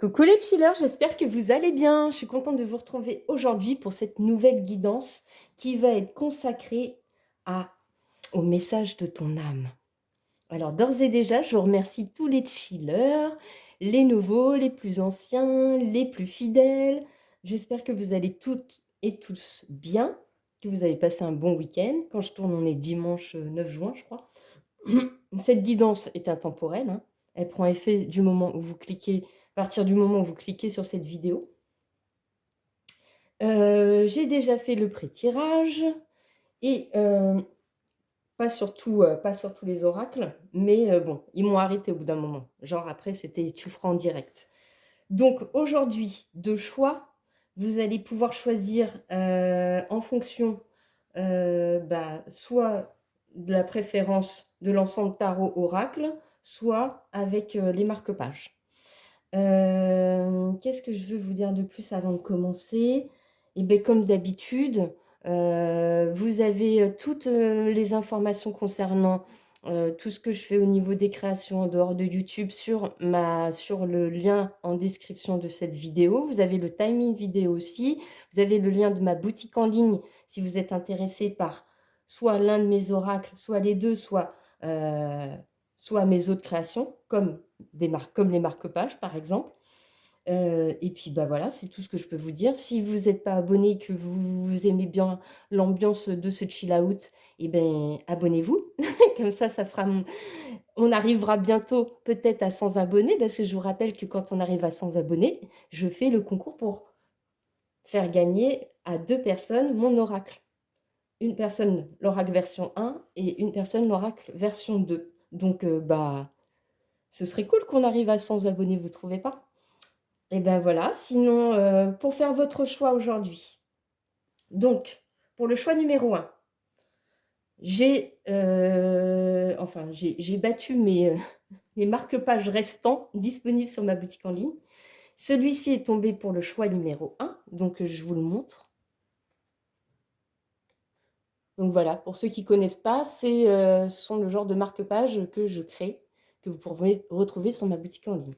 Coucou les chillers, j'espère que vous allez bien. Je suis contente de vous retrouver aujourd'hui pour cette nouvelle guidance qui va être consacrée au message de ton âme. Alors d'ores et déjà, je remercie tous les chillers, les nouveaux, les plus anciens, les plus fidèles. J'espère que vous allez toutes et tous bien, que vous avez passé un bon week-end. Quand je tourne, on est dimanche 9 juin, je crois. Cette guidance est intemporelle, hein. Elle prend effet du moment où vous cliquez, à partir du moment où vous cliquez sur cette vidéo. J'ai déjà fait le pré-tirage et pas sur tous les oracles, mais bon, ils m'ont arrêté au bout d'un moment. Genre après, c'était tu feras en direct. Donc aujourd'hui, de choix, vous allez pouvoir choisir en fonction soit de la préférence de l'ensemble tarot oracle, soit avec les marque-pages. Qu'est-ce que je veux vous dire de plus avant de commencer? Et bien, comme d'habitude, vous avez toutes les informations concernant tout ce que je fais au niveau des créations en dehors de YouTube sur le lien en description de cette vidéo. Vous avez le timing vidéo aussi. Vous avez le lien de ma boutique en ligne si vous êtes intéressé par soit l'un de mes oracles, soit les deux, soit mes autres créations, comme les marque-pages par exemple. Et puis bah voilà, c'est tout ce que je peux vous dire. Si vous n'êtes pas abonné et que vous aimez bien l'ambiance de ce chill out, eh ben abonnez-vous. Comme ça fera on arrivera bientôt peut-être à 100 abonnés, parce que je vous rappelle que quand on arrive à 100 abonnés, je fais le concours pour faire gagner à 2 personnes mon oracle. Une personne l'oracle version 1 et une personne l'oracle version 2. Donc ce serait cool qu'on arrive à 100 abonnés, vous trouvez pas? Et ben voilà, sinon, pour faire votre choix aujourd'hui. Donc, pour le choix numéro 1, j'ai battu mes marque-pages restants disponibles sur ma boutique en ligne. Celui-ci est tombé pour le choix numéro 1, donc je vous le montre. Donc voilà, pour ceux qui ne connaissent pas, ce sont le genre de marque-pages que je crée, que vous pourrez retrouver sur ma boutique en ligne.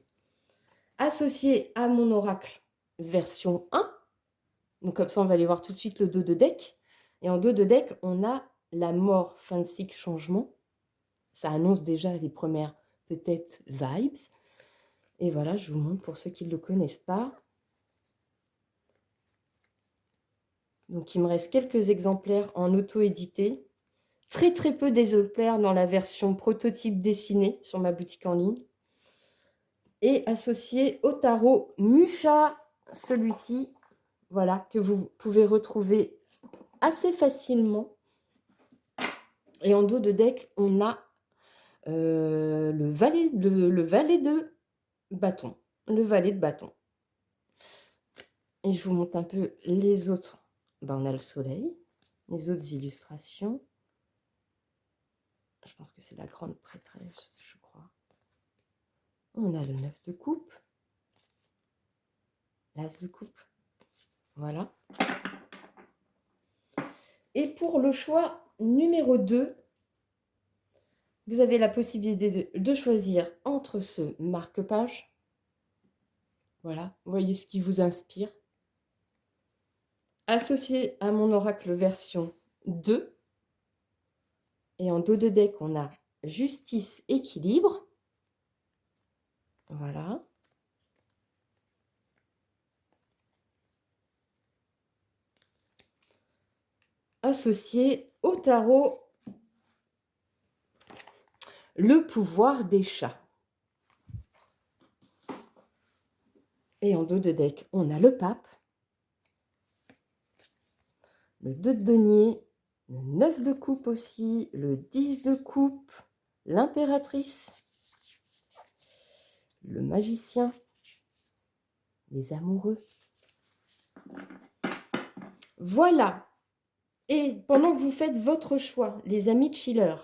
Associé à mon oracle version 1, donc comme ça, on va aller voir tout de suite le dos de deck. Et en dos de deck, on a la mort, fin de cycle, changement. Ça annonce déjà les premières, peut-être, vibes. Et voilà, je vous montre pour ceux qui ne le connaissent pas. Donc, il me reste quelques exemplaires en auto-édité. Très, très peu d'exemplaires dans la version prototype dessinée sur ma boutique en ligne. Et associé au tarot Musha, celui-ci, voilà, que vous pouvez retrouver assez facilement. Et en dos de deck, on a le valet de bâton. Le valet de bâton. Et je vous montre un peu les autres. Ben, on a le soleil, les autres illustrations. Je pense que c'est la grande prêtresse, je crois. On a le 9 de coupe. L'as de coupe. Voilà. Et pour le choix numéro 2, vous avez la possibilité de choisir entre ce marque-page. Voilà, voyez ce qui vous inspire. Associé à mon oracle version 2. Et en dos de deck, on a justice, équilibre. Voilà. Associé au tarot, le pouvoir des chats. Et en dos de deck, on a le pape, le 2 de denier, le 9 de coupe aussi, le 10 de coupe, l'impératrice, le magicien, les amoureux. Voilà. Et pendant que vous faites votre choix, les amis chillers,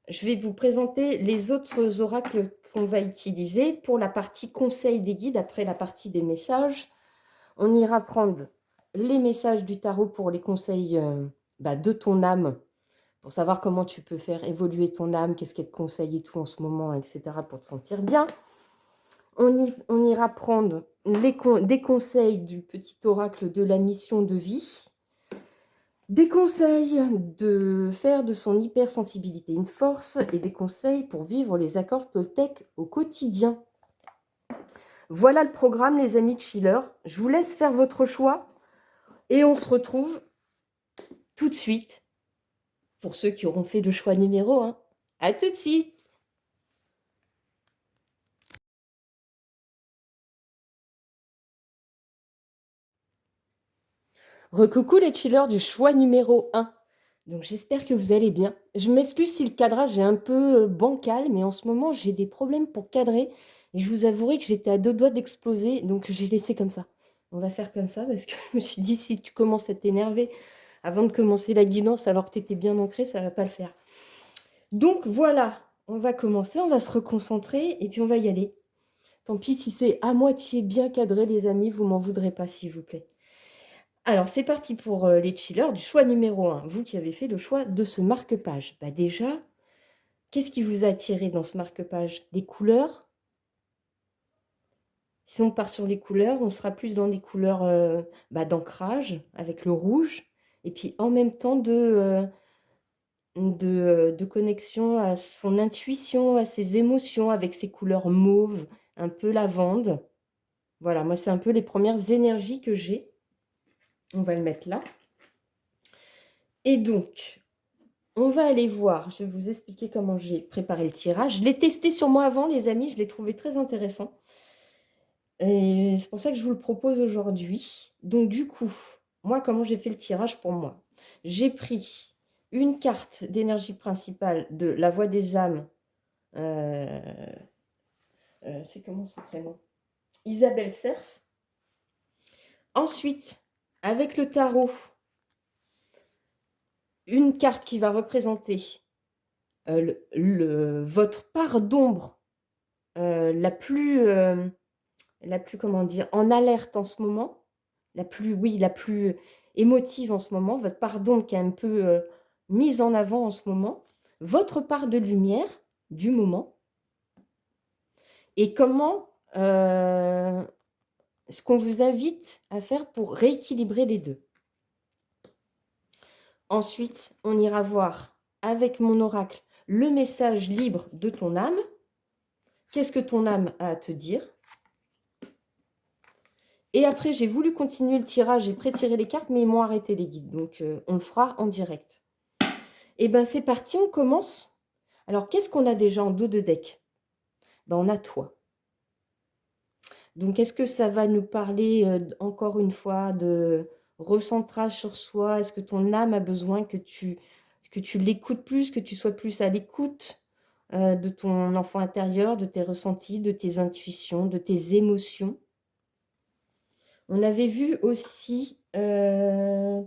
je vais vous présenter les autres oracles qu'on va utiliser pour la partie conseil des guides. Après la partie des messages, on ira prendre les messages du tarot pour les conseils de ton âme, pour savoir comment tu peux faire évoluer ton âme, qu'est-ce qu'elle te conseille et tout en ce moment, etc. pour te sentir bien. On ira prendre des conseils du petit oracle de la mission de vie, des conseils de faire de son hypersensibilité une force et des conseils pour vivre les accords Toltec au quotidien. Voilà le programme, les amis de Chiller. Je vous laisse faire votre choix et on se retrouve tout de suite pour ceux qui auront fait le choix numéro 1. À tout de suite! Recoucou les chillers du choix numéro 1. Donc j'espère que vous allez bien. Je m'excuse si le cadrage est un peu bancal, mais en ce moment j'ai des problèmes pour cadrer. Et je vous avouerai que j'étais à 2 doigts d'exploser, donc j'ai laissé comme ça. On va faire comme ça parce que je me suis dit si tu commences à t'énerver avant de commencer la guidance alors que tu étais bien ancré, ça va pas le faire. Donc voilà, on va commencer, on va se reconcentrer et puis on va y aller. Tant pis si c'est à moitié bien cadré les amis, vous m'en voudrez pas s'il vous plaît. Alors, c'est parti pour les chillers du choix numéro 1. Vous qui avez fait le choix de ce marque-page. Bah déjà, qu'est-ce qui vous a attiré dans ce marque-page? Les couleurs. Si on part sur les couleurs, on sera plus dans des couleurs d'ancrage avec le rouge. Et puis en même temps de connexion à son intuition, à ses émotions avec ses couleurs mauves, un peu lavande. Voilà, moi c'est un peu les premières énergies que j'ai. On va le mettre là. Et donc, on va aller voir, je vais vous expliquer comment j'ai préparé le tirage. Je l'ai testé sur moi avant, les amis, je l'ai trouvé très intéressant. Et c'est pour ça que je vous le propose aujourd'hui. Donc du coup, moi, comment j'ai fait le tirage pour moi? J'ai pris une carte d'énergie principale de la Voix des âmes. C'est comment son prénom? Isabelle Cerf. Ensuite, avec le tarot, une carte qui va représenter votre part d'ombre la plus, comment dire, en alerte en ce moment, la plus émotive en ce moment, votre part d'ombre qui est un peu mise en avant en ce moment, votre part de lumière du moment, et comment, ce qu'on vous invite à faire pour rééquilibrer les deux. Ensuite, on ira voir avec mon oracle le message libre de ton âme. Qu'est-ce que ton âme a à te dire? Et après, j'ai voulu continuer le tirage, j'ai pré-tiré les cartes, mais ils m'ont arrêté les guides. Donc, on le fera en direct. Et bien, c'est parti, on commence. Alors, qu'est-ce qu'on a déjà en dos de deck? Ben, on a toi. Donc, est-ce que ça va nous parler, encore une fois, de recentrage sur soi? Est-ce que ton âme a besoin que tu l'écoutes plus, que tu sois plus à l'écoute de ton enfant intérieur, de tes ressentis, de tes intuitions, de tes émotions? On avait vu aussi, on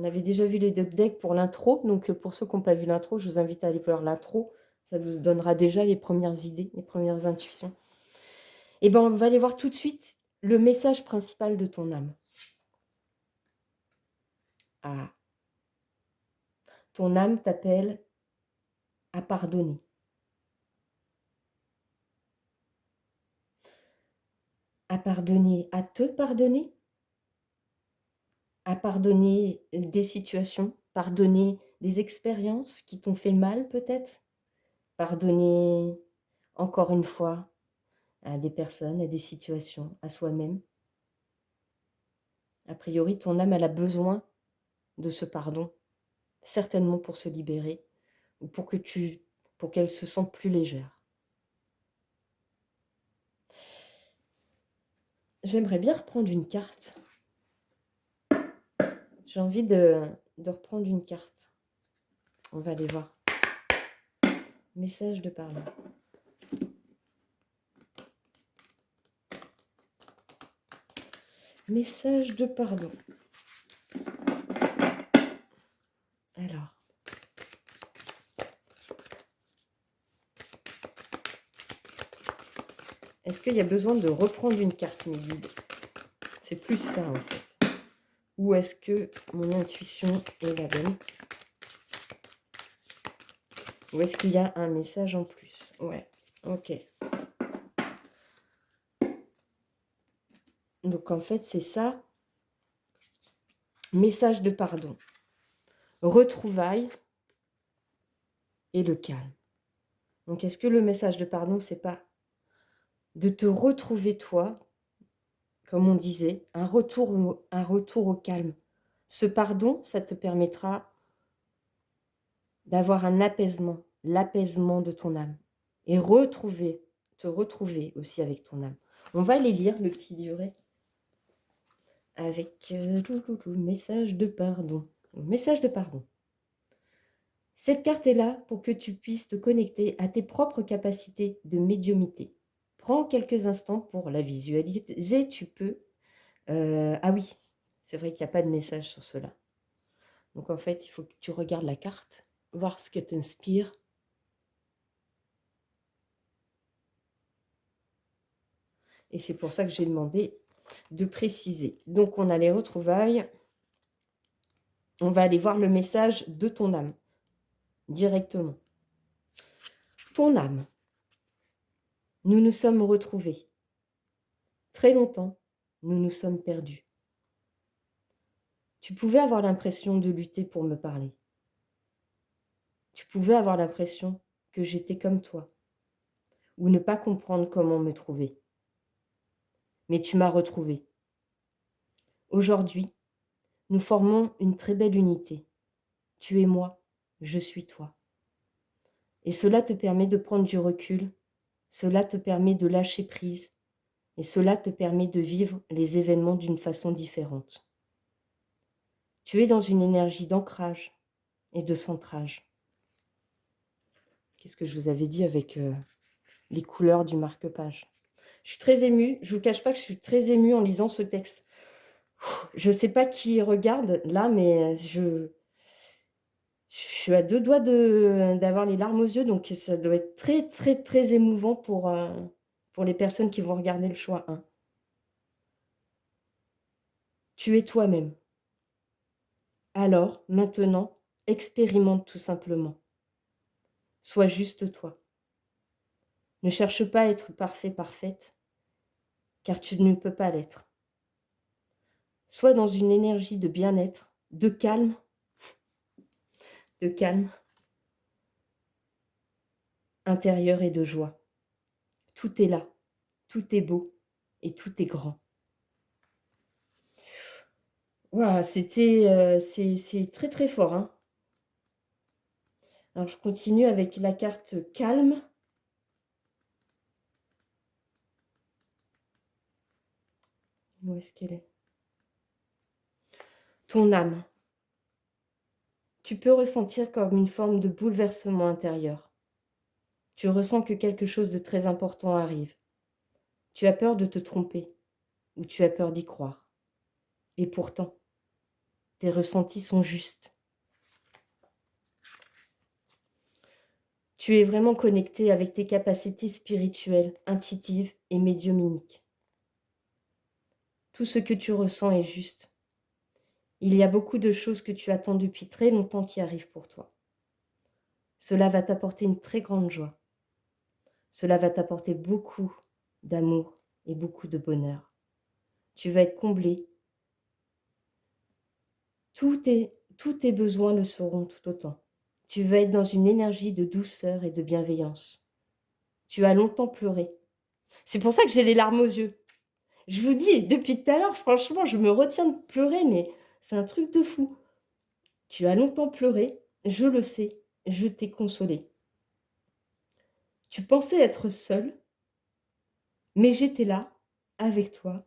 avait déjà vu les deux decks pour l'intro, donc pour ceux qui n'ont pas vu l'intro, je vous invite à aller voir l'intro, ça vous donnera déjà les premières idées, les premières intuitions. Et bien, on va aller voir tout de suite le message principal de ton âme. Ah, ton âme t'appelle à pardonner. À pardonner, à te pardonner, à pardonner des situations, pardonner des expériences qui t'ont fait mal peut-être, pardonner encore une fois à des personnes, à des situations, à soi-même. A priori, ton âme, elle a besoin de ce pardon, certainement pour se libérer ou pour qu'elle se sente plus légère. J'aimerais bien reprendre une carte. J'ai envie de reprendre une carte. On va aller voir. Message de pardon. Message de pardon. Alors. Est-ce qu'il y a besoin de reprendre une carte, mes guides? C'est plus ça, en fait. Ou est-ce que mon intuition est la bonne? Ou est-ce qu'il y a un message en plus? Ouais, ok. Donc en fait, c'est ça. Message de pardon. Retrouvailles et le calme. Donc est-ce que le message de pardon, c'est pas de te retrouver toi, comme on disait, un retour au calme. Ce pardon, ça te permettra d'avoir un apaisement, l'apaisement de ton âme. Et te retrouver aussi avec ton âme. On va aller lire le petit livret avec message de pardon. Message de pardon. Cette carte est là pour que tu puisses te connecter à tes propres capacités de médiumnité. Prends quelques instants pour la visualiser. Tu peux... ah oui, c'est vrai qu'il n'y a pas de message sur cela. Donc en fait, il faut que tu regardes la carte, voir ce qu'elle t'inspire. Et c'est pour ça que j'ai demandé de préciser. Donc on a les retrouvailles. On va aller voir le message de ton âme, directement. Ton âme. Nous nous sommes retrouvés. Très longtemps, nous nous sommes perdus. Tu pouvais avoir l'impression de lutter pour me parler. Tu pouvais avoir l'impression que j'étais comme toi, ou ne pas comprendre comment me trouver. Mais tu m'as retrouvé. Aujourd'hui, nous formons une très belle unité. Tu es moi, je suis toi. Et cela te permet de prendre du recul, cela te permet de lâcher prise, et cela te permet de vivre les événements d'une façon différente. Tu es dans une énergie d'ancrage et de centrage. Qu'est-ce que je vous avais dit avec les couleurs du marque-page? Je suis très émue, je ne vous cache pas que je suis très émue en lisant ce texte. Je ne sais pas qui regarde là, mais je suis à deux doigts d'avoir les larmes aux yeux, donc ça doit être très, très, très émouvant pour les personnes qui vont regarder le choix 1. Tu es toi-même. Alors, maintenant, expérimente tout simplement. Sois juste toi. Ne cherche pas à être parfait, parfaite, car tu ne peux pas l'être. Sois dans une énergie de bien-être, de calme, intérieur et de joie. Tout est là, tout est beau et tout est grand. Voilà, c'est très très fort, hein. Alors je continue avec la carte calme. Où est-ce qu'elle est? Ton âme. Tu peux ressentir comme une forme de bouleversement intérieur. Tu ressens que quelque chose de très important arrive. Tu as peur de te tromper ou tu as peur d'y croire. Et pourtant, tes ressentis sont justes. Tu es vraiment connecté avec tes capacités spirituelles, intuitives et médiumniques. Tout ce que tu ressens est juste. Il y a beaucoup de choses que tu attends depuis très longtemps qui arrivent pour toi. Cela va t'apporter une très grande joie. Cela va t'apporter beaucoup d'amour et beaucoup de bonheur. Tu vas être comblé. Tous tes besoins le seront tout autant. Tu vas être dans une énergie de douceur et de bienveillance. Tu as longtemps pleuré. C'est pour ça que j'ai les larmes aux yeux. Je vous dis, depuis tout à l'heure, franchement, je me retiens de pleurer, mais c'est un truc de fou. Tu as longtemps pleuré, je le sais, je t'ai consolé. Tu pensais être seul, mais j'étais là, avec toi,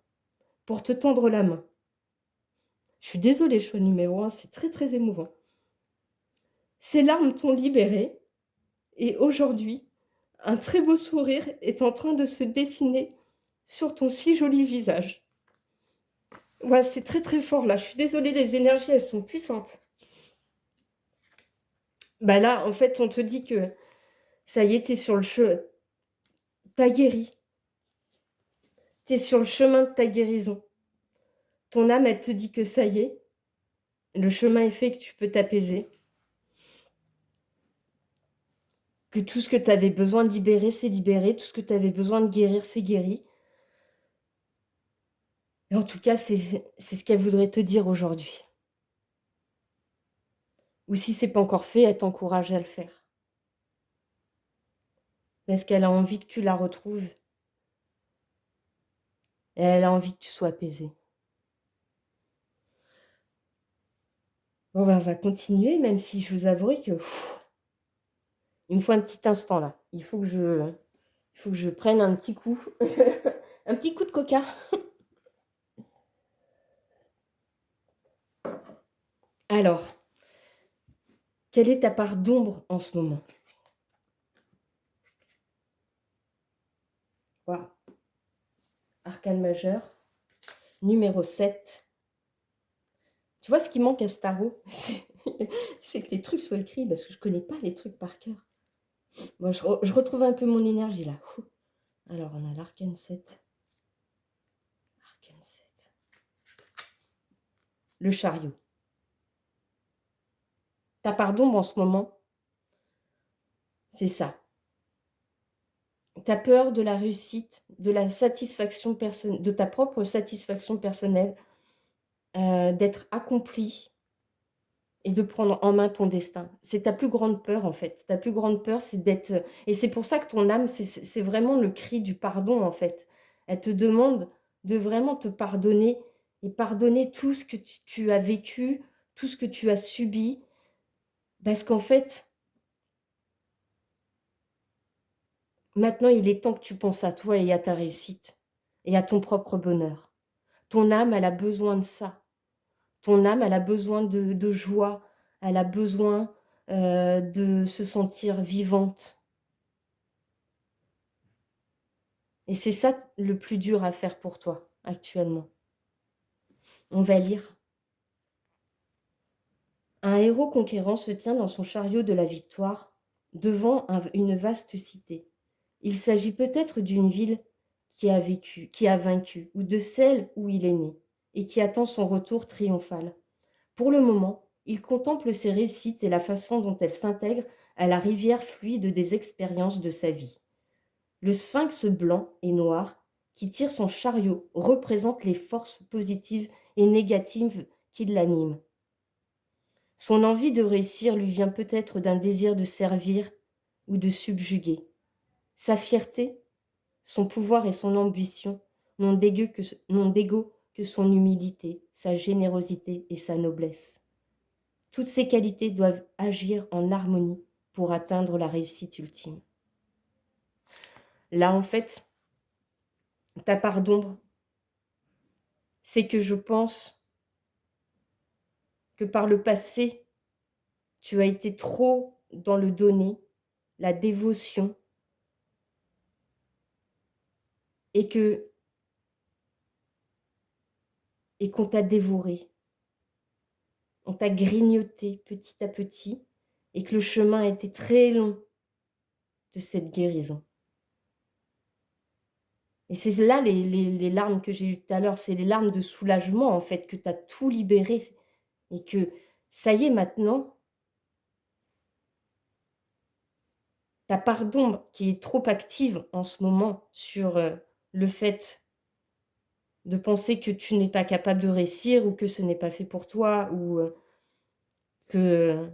pour te tendre la main. Je suis désolée, choix numéro 1, c'est très très émouvant. Ces larmes t'ont libéré, et aujourd'hui, un très beau sourire est en train de se dessiner sur ton si joli visage. Ouais, c'est très très fort là, je suis désolée, les énergies, elles sont puissantes. Bah là, en fait, on te dit que ça y est, t'es sur le chemin, t'as guéri. T'es sur le chemin de ta guérison. Ton âme, elle te dit que ça y est, le chemin est fait, que tu peux t'apaiser. Que tout ce que tu avais besoin de libérer, c'est libéré. Tout ce que tu avais besoin de guérir, c'est guéri. Et en tout cas, c'est ce qu'elle voudrait te dire aujourd'hui. Ou si c'est pas encore fait, elle t'encourage à le faire. Parce qu'elle a envie que tu la retrouves. Et elle a envie que tu sois apaisé. Bon, ben, on va continuer, même si je vous avouerai que il me faut un petit instant là. Il faut que je prenne un petit coup. Un petit coup de coca. Alors, quelle est ta part d'ombre en ce moment? Wow. Arcane majeur. Numéro 7. Tu vois ce qui manque à ce tarot? C'est que les trucs soient écrits parce que je ne connais pas les trucs par cœur. Bon, je retrouve un peu mon énergie là. Alors, on a l'arcane 7. Arcane 7. Le chariot. Ta part d'ombre en ce moment, c'est ça. Tu as peur de la réussite, de la satisfaction personnelle, de ta propre satisfaction personnelle, d'être accompli et de prendre en main ton destin. C'est ta plus grande peur, en fait. Ta plus grande peur, c'est d'être... Et c'est pour ça que ton âme, c'est vraiment le cri du pardon, en fait. Elle te demande de vraiment te pardonner et pardonner tout ce que tu as vécu, tout ce que tu as subi. Parce qu'en fait, maintenant, il est temps que tu penses à toi et à ta réussite et à ton propre bonheur. Ton âme, elle a besoin de ça. Ton âme, elle a besoin de joie. Elle a besoin de se sentir vivante. Et c'est ça le plus dur à faire pour toi actuellement. On va lire. Un héros conquérant se tient dans son chariot de la victoire devant une vaste cité. Il s'agit peut-être d'une ville qui a vécu, qui a vaincu, ou de celle où il est né, et qui attend son retour triomphal. Pour le moment, il contemple ses réussites et la façon dont elles s'intègrent à la rivière fluide des expériences de sa vie. Le sphinx blanc et noir qui tire son chariot représente les forces positives et négatives qui l'animent. Son envie de réussir lui vient peut-être d'un désir de servir ou de subjuguer. Sa fierté, son pouvoir et son ambition n'ont d'égo que son humilité, sa générosité et sa noblesse. Toutes ces qualités doivent agir en harmonie pour atteindre la réussite ultime. Là, en fait, ta part d'ombre, c'est que je pense que par le passé, tu as été trop dans le donner, la dévotion, et qu'on t'a dévoré, on t'a grignoté petit à petit, et que le chemin a été très long de cette guérison. Et c'est là les larmes que j'ai eues tout à l'heure, c'est les larmes de soulagement, en fait, que tu as tout libéré, et que ça y est maintenant, ta part d'ombre qui est trop active en ce moment sur le fait de penser que tu n'es pas capable de réussir ou que ce n'est pas fait pour toi ou que,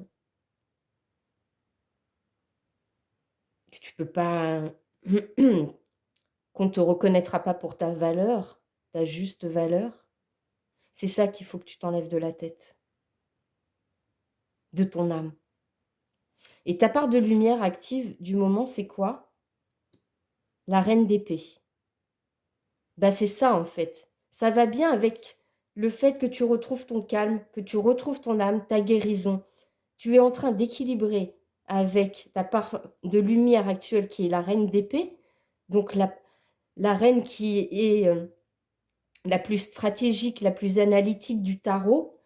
que tu peux pas, qu'on ne te reconnaîtra pas pour ta valeur, ta juste valeur. C'est ça qu'il faut que tu t'enlèves de la tête, de ton âme. Et ta part de lumière active du moment, c'est quoi? La reine d'épée. Bah, c'est ça en fait. Ça va bien avec le fait que tu retrouves ton calme, que tu retrouves ton âme, ta guérison. Tu es en train d'équilibrer avec ta part de lumière actuelle qui est la reine d'épée, donc la reine qui est la plus stratégique, la plus analytique du tarot,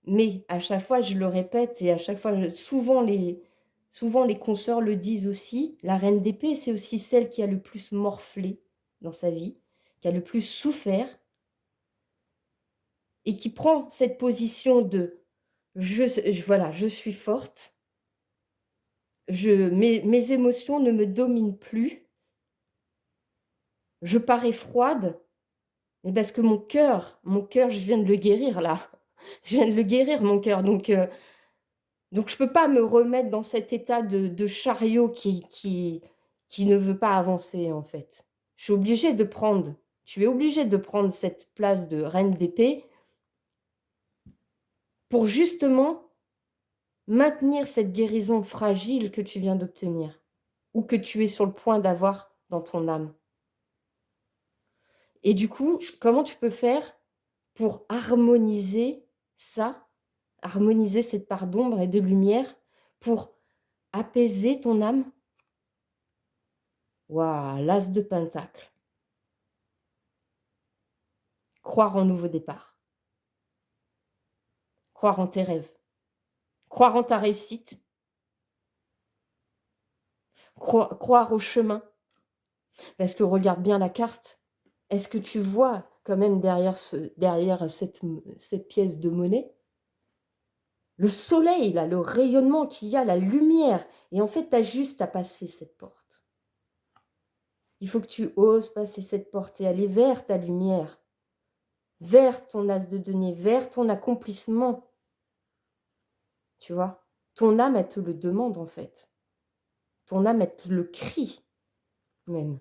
mais à chaque fois, je le répète, et à chaque fois, souvent les consoeurs le disent aussi, la reine d'épée, c'est aussi celle qui a le plus morflé dans sa vie, qui a le plus souffert, et qui prend cette position de voilà, je suis forte, mes émotions ne me dominent plus, je parais froide, Mais parce que mon cœur, je viens de le guérir là. Je viens de le guérir, mon cœur. Donc je ne peux pas me remettre dans cet état de chariot qui ne veut pas avancer, en fait. Je suis obligée de prendre, tu es obligée de prendre cette place de reine d'épée pour justement maintenir cette guérison fragile que tu viens d'obtenir ou que tu es sur le point d'avoir dans ton âme. Et du coup, comment tu peux faire pour harmoniser ça, harmoniser cette part d'ombre et de lumière pour apaiser ton âme? Waouh, l'as de pentacle. Croire en nouveau départ. Croire en tes rêves. Croire en ta réussite. Croire au chemin. Parce que regarde bien la carte. Est-ce que tu vois quand même derrière cette pièce de monnaie le soleil, là, le rayonnement qu'il y a, la lumière. Et en fait, tu as juste à passer cette porte. Il faut que tu oses passer cette porte et aller vers ta lumière, vers ton as de denier, vers ton accomplissement. Tu vois, ton âme, elle te le demande en fait. Ton âme, elle te le crie même.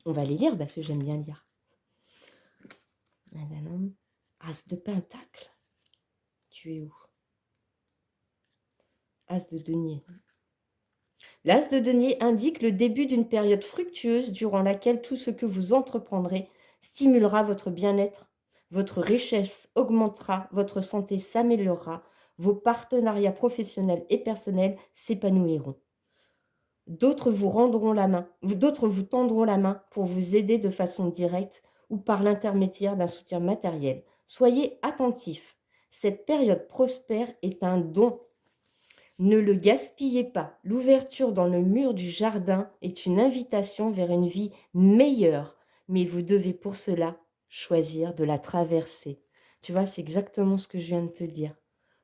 On va les lire parce que j'aime bien lire. As de pentacle. Tu es où? As de denier. L'as de denier indique le début d'une période fructueuse durant laquelle tout ce que vous entreprendrez stimulera votre bien-être, votre richesse augmentera, votre santé s'améliorera, vos partenariats professionnels et personnels s'épanouiront. D'autres vous rendront la main, d'autres vous tendront la main pour vous aider de façon directe ou par l'intermédiaire d'un soutien matériel. Soyez attentifs. Cette période prospère est un don. Ne le gaspillez pas. L'ouverture dans le mur du jardin est une invitation vers une vie meilleure, mais vous devez pour cela choisir de la traverser. Tu vois, c'est exactement ce que je viens de te dire.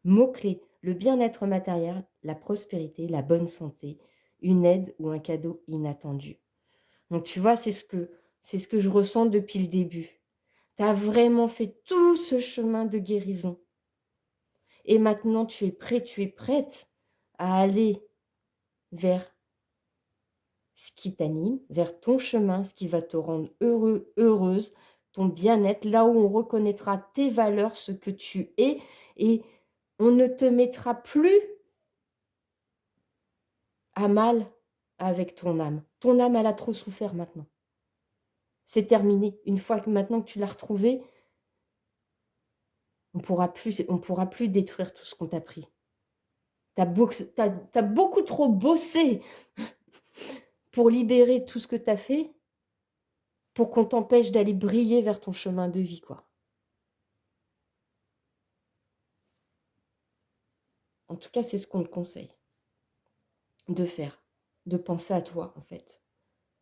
Mots-clés, le bien-être matériel, la prospérité, la bonne santé, une aide ou un cadeau inattendu. Donc tu vois, c'est ce que je ressens depuis le début. Tu as vraiment fait tout ce chemin de guérison. Et maintenant, tu es prêt, tu es prête à aller vers ce qui t'anime, vers ton chemin, ce qui va te rendre heureux, heureuse, ton bien-être, là où on reconnaîtra tes valeurs, ce que tu es, et on ne te mettra plus à mal avec ton âme. Ton âme, elle a trop souffert maintenant. C'est terminé. Une fois que maintenant que tu l'as retrouvée, on pourra plus détruire tout ce qu'on t'a pris. T'as beaucoup trop bossé pour libérer tout ce que tu as fait, pour qu'on t'empêche d'aller briller vers ton chemin de vie, quoi. En tout cas, c'est ce qu'on te conseille de faire, de penser à toi, en fait.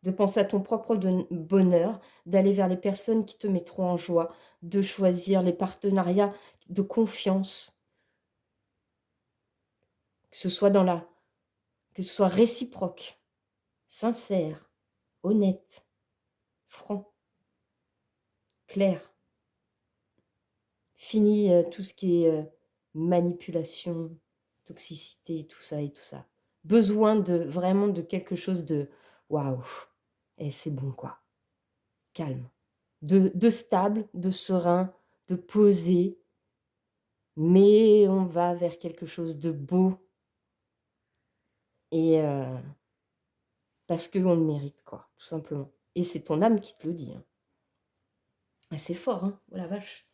De penser à ton propre bonheur, d'aller vers les personnes qui te mettront en joie, de choisir les partenariats de confiance, que ce soit que ce soit réciproque, sincère, honnête, franc, clair. Fini tout ce qui est manipulation, toxicité, tout ça et tout ça. Besoin de vraiment de quelque chose de waouh, et c'est bon quoi. Calme, de stable, de serein, de posé, mais on va vers quelque chose de beau et parce qu'on le mérite quoi, tout simplement. Et c'est ton âme qui te le dit. Hein. Ah, c'est fort, hein, oh la vache.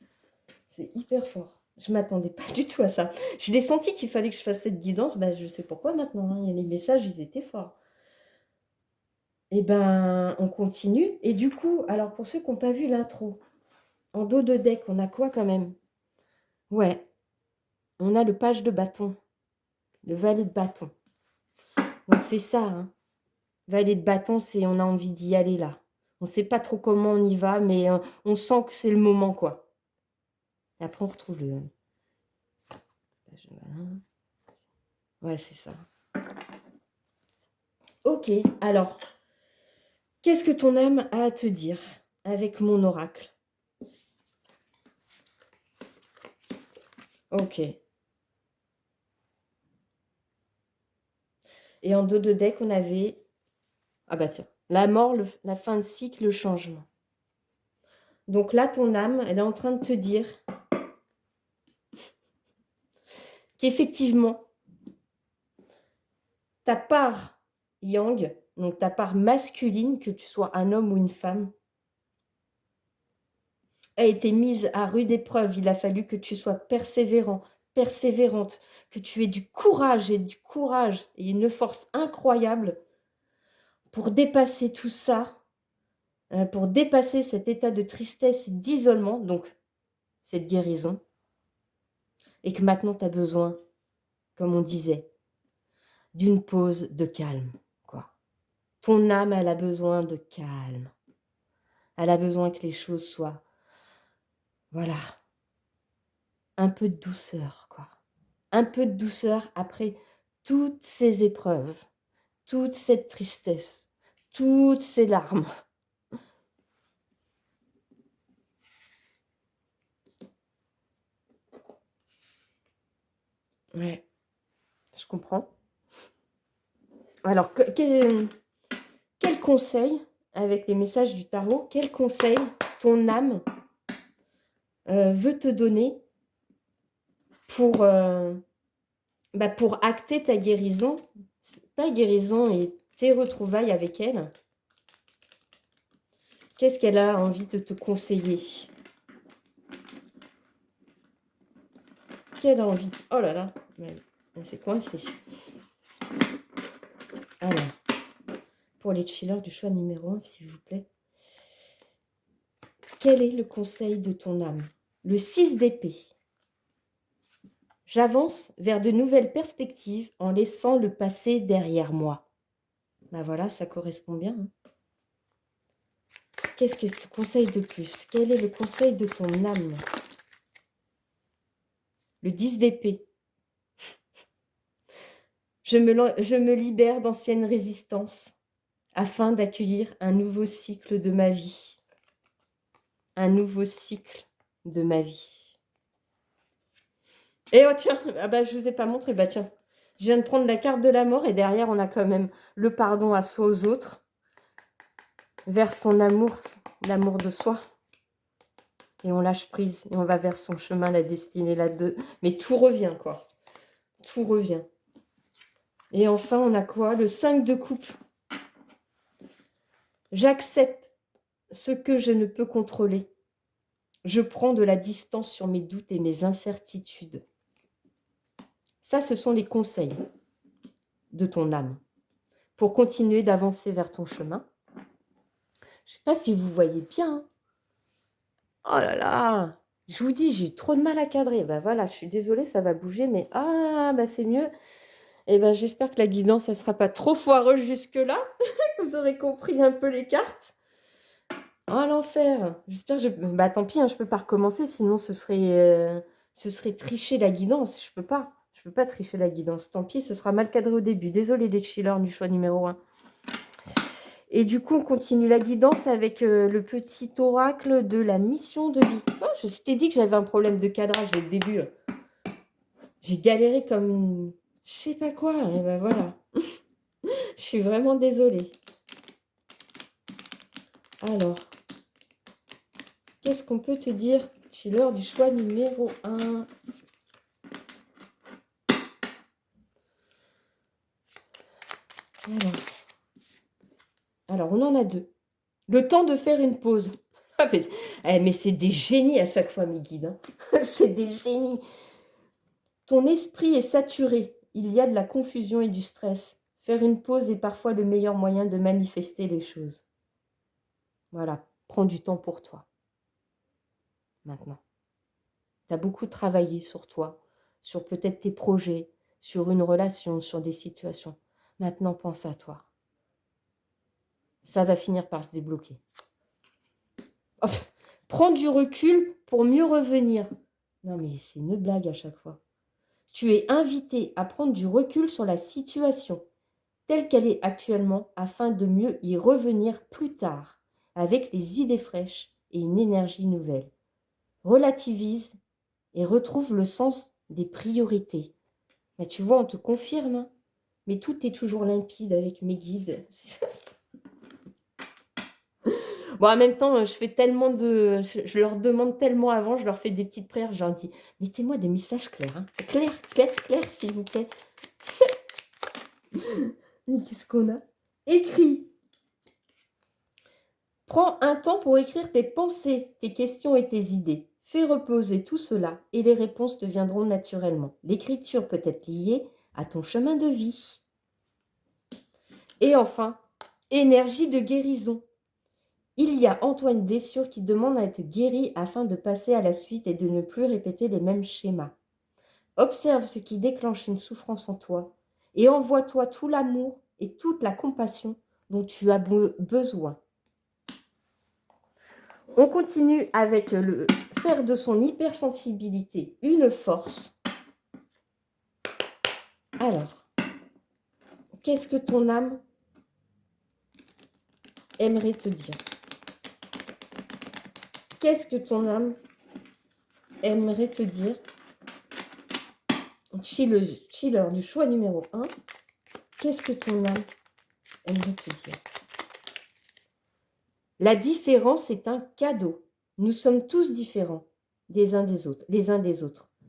C'est hyper fort. Je ne m'attendais pas du tout à ça. Je l'ai senti qu'il fallait que je fasse cette guidance. Bah, je sais pourquoi maintenant. Hein. Il y a les messages, ils étaient forts. Et ben, on continue. Et du coup, alors pour ceux qui n'ont pas vu l'intro, en dos de deck, on a quoi quand même? Ouais, on a le page de bâton, le valet de bâton. Donc c'est ça, hein. Valet de bâton, c'est on a envie d'y aller là. On ne sait pas trop comment on y va, mais on sent que c'est le moment, quoi. Et après, on retrouve le... Ouais, c'est ça. Ok, alors, qu'est-ce que ton âme a à te dire? avec mon oracle. Ok. Et en dos de deck, on avait... Ah bah tiens, la mort, la fin de cycle, le changement. Donc là, ton âme, elle est en train de te dire qu'effectivement, ta part yang, donc ta part masculine, que tu sois un homme ou une femme, a été mise à rude épreuve. Il a fallu que tu sois persévérant, persévérante, que tu aies du courage et une force incroyable pour dépasser tout ça, pour dépasser cet état de tristesse et d'isolement, donc cette guérison, et que maintenant tu as besoin, comme on disait, d'une pause de calme, quoi. Ton âme, elle a besoin de calme. Elle a besoin que les choses soient, voilà, un peu de douceur, quoi. Un peu de douceur après toutes ces épreuves, toute cette tristesse, toutes ces larmes. Ouais, je comprends. Alors, quel conseil, avec les messages du tarot, quel conseil ton âme veut te donner pour acter ta guérison et tes retrouvailles avec elle? Qu'est-ce qu'elle a envie de te conseiller? Qu'elle a envie... Oh là là, elle s'est coincée. Alors, pour les chillers du choix numéro 1, s'il vous plaît. Quel est le conseil de ton âme? Le 6 d'épée. J'avance vers de nouvelles perspectives en laissant le passé derrière moi. Ben voilà, ça correspond bien. Hein. Qu'est-ce que je te conseille de plus? Quel est le conseil de ton âme? Le 10 d'épée. Je me libère d'anciennes résistances afin d'accueillir un nouveau cycle de ma vie. Un nouveau cycle de ma vie. Et oh tiens, ah bah, je ne vous ai pas montré, bah tiens, je viens de prendre la carte de la mort et derrière on a quand même le pardon à soi, aux autres, vers son amour, l'amour de soi. Et on lâche prise et on va vers son chemin, la destinée, mais tout revient quoi, tout revient. Et enfin on a quoi? Le 5 de coupe. J'accepte ce que je ne peux contrôler. Je prends de la distance sur mes doutes et mes incertitudes. Ça, ce sont les conseils de ton âme pour continuer d'avancer vers ton chemin. Je ne sais pas si vous voyez bien. Oh là là, je vous dis, j'ai eu trop de mal à cadrer. Ben voilà, je suis désolée, ça va bouger, mais c'est mieux. Et ben j'espère que la guidance, ça ne sera pas trop foireuse jusque-là. Vous aurez compris un peu les cartes. Oh l'enfer. J'espère que bah tant pis, hein, je ne peux pas recommencer, sinon ce serait tricher la guidance. Je ne peux pas. Je peux pas tricher la guidance. Tant pis, ce sera mal cadré au début. Désolée les chillers du choix numéro 1. Et du coup, on continue la guidance avec le petit oracle de la mission de vie. Oh, je t'ai dit que j'avais un problème de cadrage dès le début. J'ai galéré comme je sais pas quoi. Et ben voilà. Je suis vraiment désolée. Alors, qu'est-ce qu'on peut te dire? Chiller du choix numéro 1. Alors, on en a 2. Le temps de faire une pause. Mais c'est des génies à chaque fois, mes guides. Hein. C'est des génies. Ton esprit est saturé. Il y a de la confusion et du stress. Faire une pause est parfois le meilleur moyen de manifester les choses. Voilà, prends du temps pour toi. Maintenant. Tu as beaucoup travaillé sur toi, sur peut-être tes projets, sur une relation, sur des situations. Maintenant, pense à toi. Ça va finir par se débloquer. Oh, prends du recul pour mieux revenir. Non mais c'est une blague à chaque fois. Tu es invité à prendre du recul sur la situation telle qu'elle est actuellement afin de mieux y revenir plus tard. avec les idées fraîches et une énergie nouvelle. Relativise et retrouve le sens des priorités. Mais tu vois, on te confirme, hein, mais tout est toujours limpide avec mes guides. Bon, en même temps, je fais tellement je leur demande tellement avant, je leur fais des petites prières, je leur dis, mettez-moi des messages clairs, hein. Clair, clair, clair, s'il vous plaît. Qu'est-ce qu'on a? Écris. Prends un temps pour écrire tes pensées, tes questions et tes idées. Fais reposer tout cela et les réponses te viendront naturellement. L'écriture peut être liée à ton chemin de vie. Et enfin, énergie de guérison. Il y a en toi une blessure qui demande à être guérie afin de passer à la suite et de ne plus répéter les mêmes schémas. Observe ce qui déclenche une souffrance en toi et envoie-toi tout l'amour et toute la compassion dont tu as besoin. On continue avec le faire de son hypersensibilité une force. Alors, qu'est-ce que ton âme aimerait te dire? Qu'est-ce que ton âme aimerait te dire? Chiller du choix numéro 1. Qu'est-ce que ton âme aimerait te dire? La différence est un cadeau. Nous sommes tous différents les uns des autres.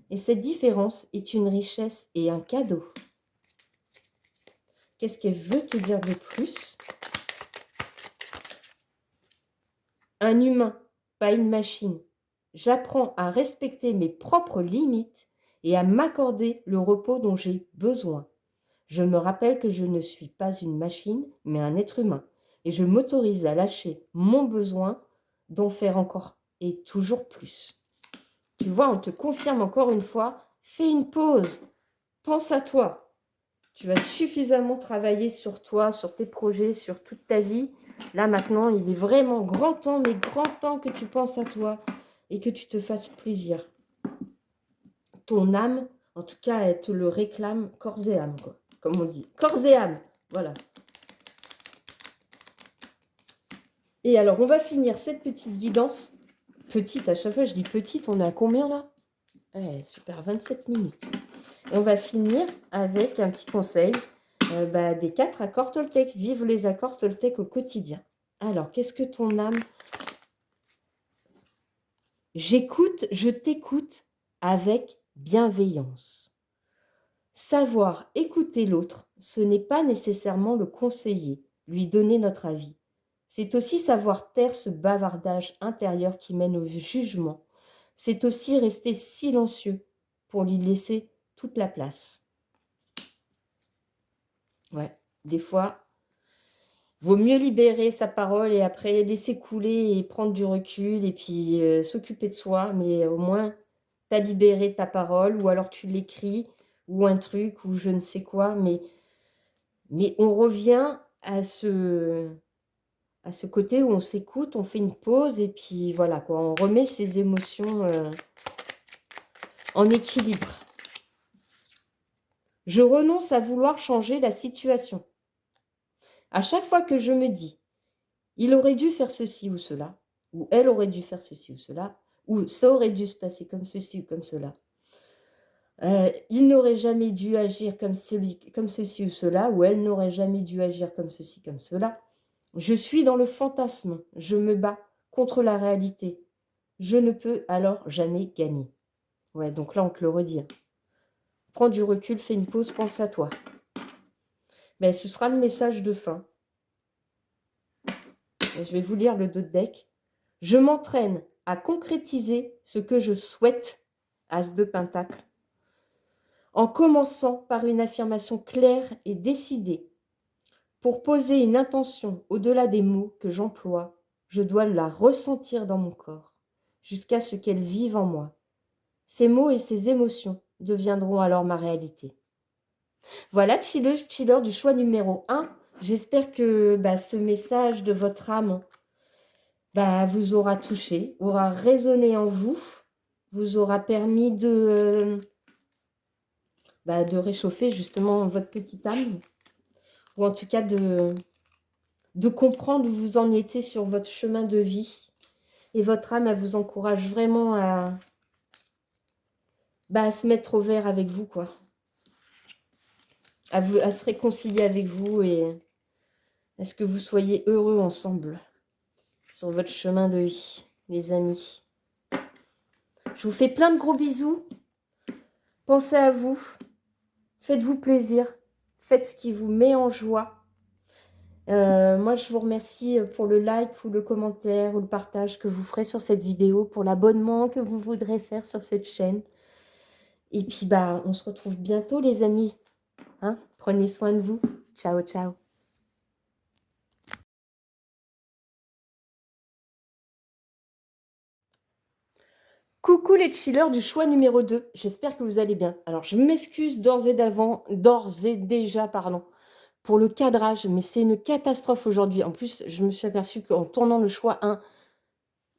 Et cette différence est une richesse et un cadeau. Qu'est-ce qu'elle veut te dire de plus? Un humain, pas une machine. J'apprends à respecter mes propres limites et à m'accorder le repos dont j'ai besoin. Je me rappelle que je ne suis pas une machine, mais un être humain. Et je m'autorise à lâcher mon besoin d'en faire encore et toujours plus. Tu vois, on te confirme encore une fois, fais une pause, pense à toi. Tu vas suffisamment travailler sur toi, sur tes projets, sur toute ta vie. Là maintenant, il est vraiment grand temps, mais grand temps que tu penses à toi et que tu te fasses plaisir. Ton âme, en tout cas, elle te le réclame corps et âme, quoi, comme on dit. Corps et âme, voilà. Et alors, on va finir cette petite guidance. Petite, à chaque fois, je dis petite, on est à combien là? Super, 27 minutes. Et on va finir avec un petit conseil des 4 accords Toltec. Vive les accords Toltec au quotidien. Alors, qu'est-ce que ton âme... J'écoute, je t'écoute avec bienveillance. Savoir écouter l'autre, ce n'est pas nécessairement le conseiller, lui donner notre avis. C'est aussi savoir taire ce bavardage intérieur qui mène au jugement. C'est aussi rester silencieux pour lui laisser toute la place. Ouais, des fois, vaut mieux libérer sa parole et après laisser couler et prendre du recul et puis s'occuper de soi. Mais au moins, tu as libéré ta parole ou alors tu l'écris ou un truc ou je ne sais quoi. Mais on revient à ce côté où on s'écoute, on fait une pause et puis voilà, quoi, on remet ses émotions en équilibre. Je renonce à vouloir changer la situation. À chaque fois que je me dis, il aurait dû faire ceci ou cela, ou elle aurait dû faire ceci ou cela, ou ça aurait dû se passer comme ceci ou comme cela. Il n'aurait jamais dû agir comme ceci ou cela, ou elle n'aurait jamais dû agir comme ceci, comme cela. Je suis dans le fantasme, je me bats contre la réalité. Je ne peux alors jamais gagner. Ouais, donc là, on te le redit. Prends du recul, fais une pause, pense à toi. Ben, ce sera le message de fin. Je vais vous lire le dos de deck. Je m'entraîne à concrétiser ce que je souhaite, As de Pentacle, en commençant par une affirmation claire et décidée. Pour poser une intention au-delà des mots que j'emploie, je dois la ressentir dans mon corps, jusqu'à ce qu'elle vive en moi. Ces mots et ces émotions deviendront alors ma réalité. Voilà, chiller du choix numéro 1. J'espère que ce message de votre âme vous aura touché, aura résonné en vous, vous aura permis de réchauffer justement votre petite âme, ou en tout cas de de comprendre où vous en étiez sur votre chemin de vie. Et votre âme, elle vous encourage vraiment à se mettre au vert avec vous, quoi. À se réconcilier avec vous et à ce que vous soyez heureux ensemble sur votre chemin de vie, les amis. Je vous fais plein de gros bisous. Pensez à vous. Faites-vous plaisir. Faites ce qui vous met en joie. Moi, je vous remercie pour le like ou le commentaire ou le partage que vous ferez sur cette vidéo, pour l'abonnement que vous voudrez faire sur cette chaîne. Et puis, on se retrouve bientôt, les amis. Hein? Prenez soin de vous. Ciao, ciao. Coucou les chillers du choix numéro 2. J'espère que vous allez bien. Alors, je m'excuse d'ores et déjà, pardon, pour le cadrage, mais c'est une catastrophe aujourd'hui. En plus, je me suis aperçue qu'en tournant le choix 1,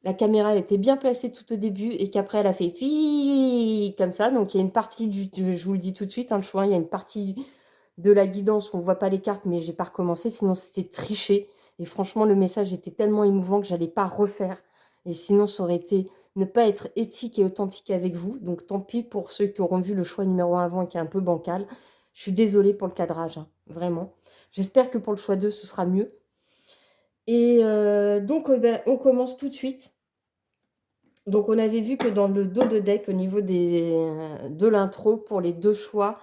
la caméra elle était bien placée tout au début et qu'après elle a fait comme ça. Donc il y a une partie je vous le dis tout de suite, hein, le choix 1, il y a une partie de la guidance où on ne voit pas les cartes, mais j'ai pas recommencé, sinon c'était triché. Et franchement, le message était tellement émouvant que j'allais pas refaire. Et sinon, ça aurait été ne pas être éthique et authentique avec vous. Donc tant pis pour ceux qui auront vu le choix numéro 1 avant et qui est un peu bancal. Je suis désolée pour le cadrage, hein, vraiment. J'espère que pour le choix 2, ce sera mieux. Et donc, on commence tout de suite. Donc, on avait vu que dans le dos de deck, au niveau de l'intro, pour les deux choix,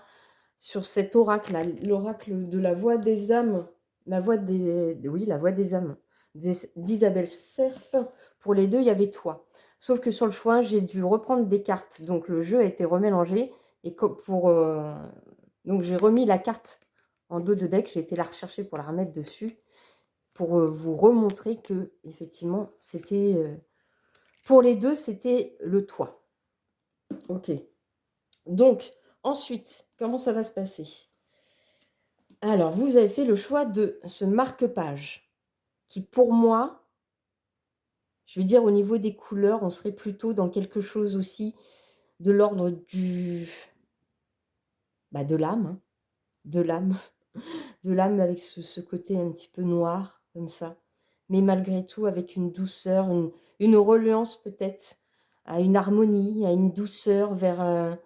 sur cet oracle, l'oracle de la voix des âmes, la voix des âmes d'Isabelle Cerf, pour les deux, il y avait toi. Sauf que sur le choix, j'ai dû reprendre des cartes. Donc, le jeu a été remélangé. Et donc, j'ai remis la carte en dos de deck. J'ai été la rechercher pour la remettre dessus. Pour vous remontrer que, effectivement, c'était... pour les deux, c'était le toit. Ok. Donc, ensuite, comment ça va se passer? Alors, vous avez fait le choix de ce marque-page, qui pour moi, je veux dire, au niveau des couleurs, on serait plutôt dans quelque chose aussi de l'ordre de l'âme, hein, de l'âme, de l'âme avec ce côté un petit peu noir, comme ça, mais malgré tout avec une douceur, une reliance peut-être à une harmonie, à une douceur vers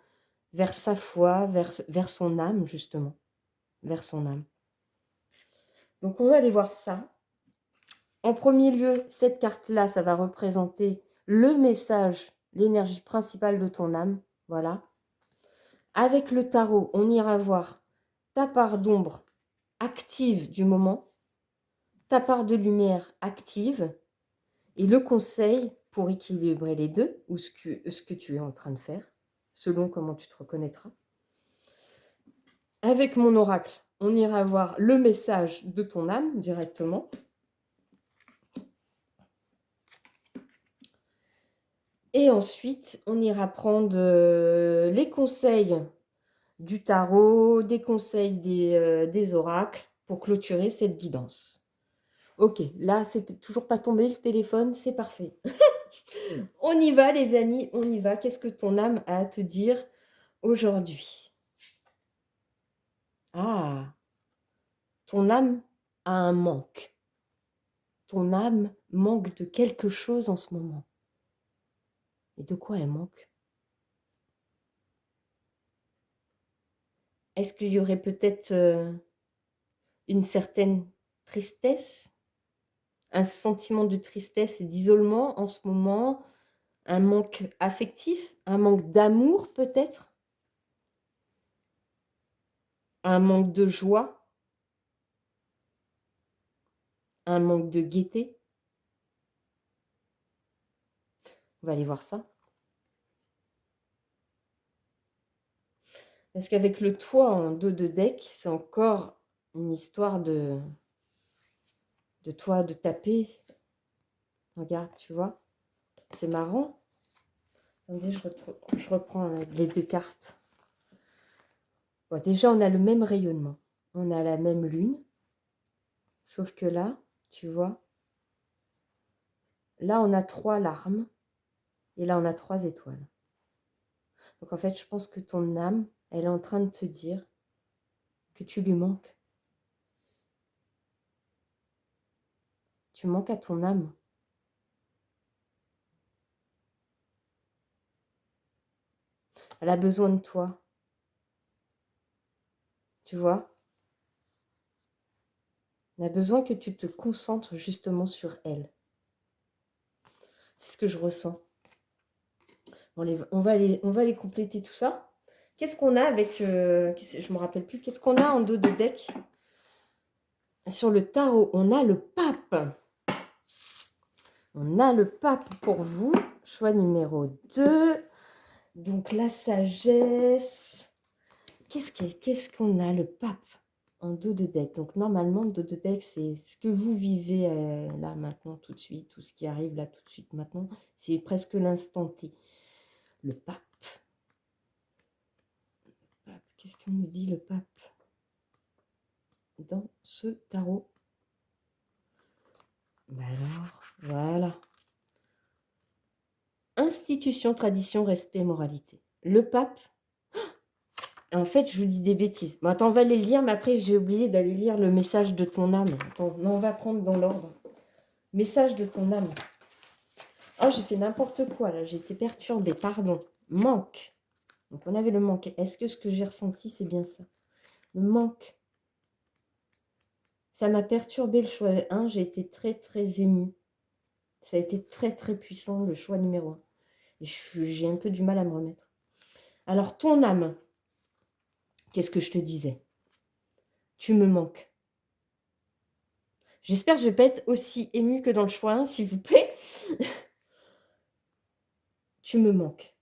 sa foi, vers son âme, justement, vers son âme. Donc, on va aller voir ça. En premier lieu, cette carte-là, ça va représenter le message, l'énergie principale de ton âme. Voilà. Avec le tarot, on ira voir ta part d'ombre active du moment, ta part de lumière active, et le conseil pour équilibrer les deux, ou ce que tu es en train de faire, selon comment tu te reconnaîtras. Avec mon oracle, on ira voir le message de ton âme directement. Et ensuite, on ira prendre les conseils du tarot, des conseils des oracles pour clôturer cette guidance. Ok, là, c'est toujours pas tombé le téléphone, c'est parfait. On y va, les amis, on y va. Qu'est-ce que ton âme a à te dire aujourd'hui? Ah, ton âme a un manque. Ton âme manque de quelque chose en ce moment. Et de quoi elle manque? Est-ce qu'il y aurait peut-être une certaine tristesse, un sentiment de tristesse et d'isolement en ce moment, un manque affectif, un manque d'amour peut-être, un manque de joie, un manque de gaieté? On va aller voir ça. Parce qu'avec le toit en dos de deck, c'est encore une histoire de toit de taper. Regarde, tu vois, c'est marrant. Attendez, je reprends les deux cartes. Bon, déjà, on a le même rayonnement. On a la même lune. Sauf que là, tu vois, là, on a 3 larmes. Et là, on a 3 étoiles. Donc, en fait, je pense que ton âme, elle est en train de te dire que tu lui manques. Tu manques à ton âme. Elle a besoin de toi. Tu vois? Elle a besoin que tu te concentres justement sur elle. C'est ce que je ressens. On va aller compléter tout ça. Qu'est-ce qu'on a avec... je ne me rappelle plus. Qu'est-ce qu'on a en dos de deck? Sur le tarot, on a le pape. On a le pape pour vous. Choix numéro 2. Donc la sagesse. Qu'est-ce qu'on a, le pape en dos de deck? Donc normalement, le dos de deck, c'est ce que vous vivez là, maintenant, tout de suite. Tout ce qui arrive là, tout de suite, maintenant. C'est presque l'instant T. Le pape. Qu'est-ce qu'on nous dit, le pape, dans ce tarot? Alors, voilà. Institution, tradition, respect, moralité. Le pape, en fait, je vous dis des bêtises. Bon, attends, on va les lire, mais après, j'ai oublié d'aller lire le message de ton âme. Attends, non, on va prendre dans l'ordre. Message de ton âme. Oh, j'ai fait n'importe quoi, là. J'ai été perturbée, pardon. Manque. Donc, on avait le manque. Est-ce que ce que j'ai ressenti, c'est bien ça? Le manque. Ça m'a perturbé le choix 1. J'ai été très, très émue. Ça a été très, très puissant, le choix numéro 1. J'ai un peu du mal à me remettre. Alors, ton âme, qu'est-ce que je te disais? Tu me manques. J'espère que je ne vais pas être aussi émue que dans le choix 1, s'il vous plaît. Tu me manques.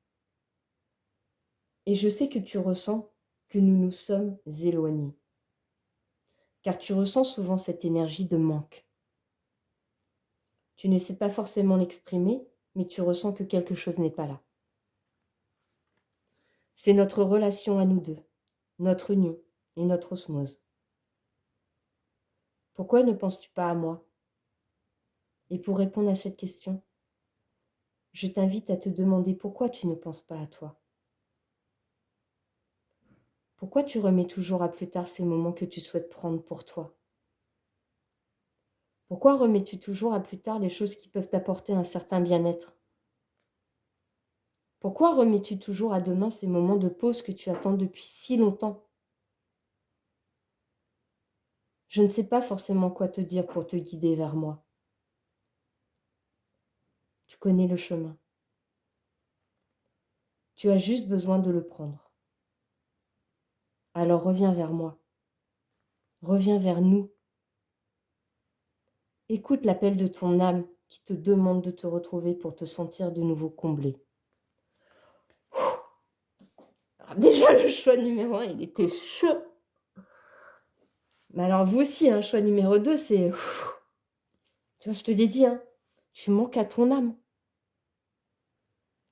Et je sais que tu ressens que nous nous sommes éloignés. Car tu ressens souvent cette énergie de manque. Tu ne sais pas forcément l'exprimer, mais tu ressens que quelque chose n'est pas là. C'est notre relation à nous deux, notre union et notre osmose. Pourquoi ne penses-tu pas à moi? Et pour répondre à cette question, je t'invite à te demander pourquoi tu ne penses pas à toi. Pourquoi tu remets toujours à plus tard ces moments que tu souhaites prendre pour toi? Pourquoi remets-tu toujours à plus tard les choses qui peuvent t'apporter un certain bien-être? Pourquoi remets-tu toujours à demain ces moments de pause que tu attends depuis si longtemps? Je ne sais pas forcément quoi te dire pour te guider vers moi. Tu connais le chemin. Tu as juste besoin de le prendre. Alors reviens vers moi. Reviens vers nous. Écoute l'appel de ton âme qui te demande de te retrouver pour te sentir de nouveau comblé. Alors déjà, le choix numéro 1, il était chaud. Mais alors vous aussi, hein, choix numéro 2, c'est... Tu vois, je te l'ai dit, hein, tu manques à ton âme.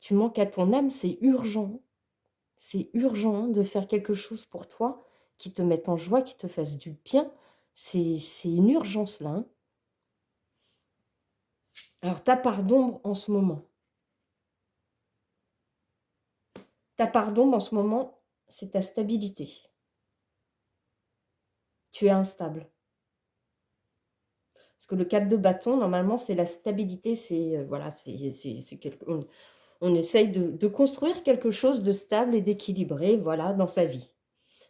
Tu manques à ton âme, c'est urgent. C'est urgent de faire quelque chose pour toi qui te mette en joie, qui te fasse du bien. C'est une urgence là. Hein. Alors, ta part d'ombre en ce moment. Ta part d'ombre en ce moment, c'est ta stabilité. Tu es instable. Parce que le 4 de bâton, normalement, c'est la stabilité. C'est voilà, on essaye de construire quelque chose de stable et d'équilibré, voilà, dans sa vie.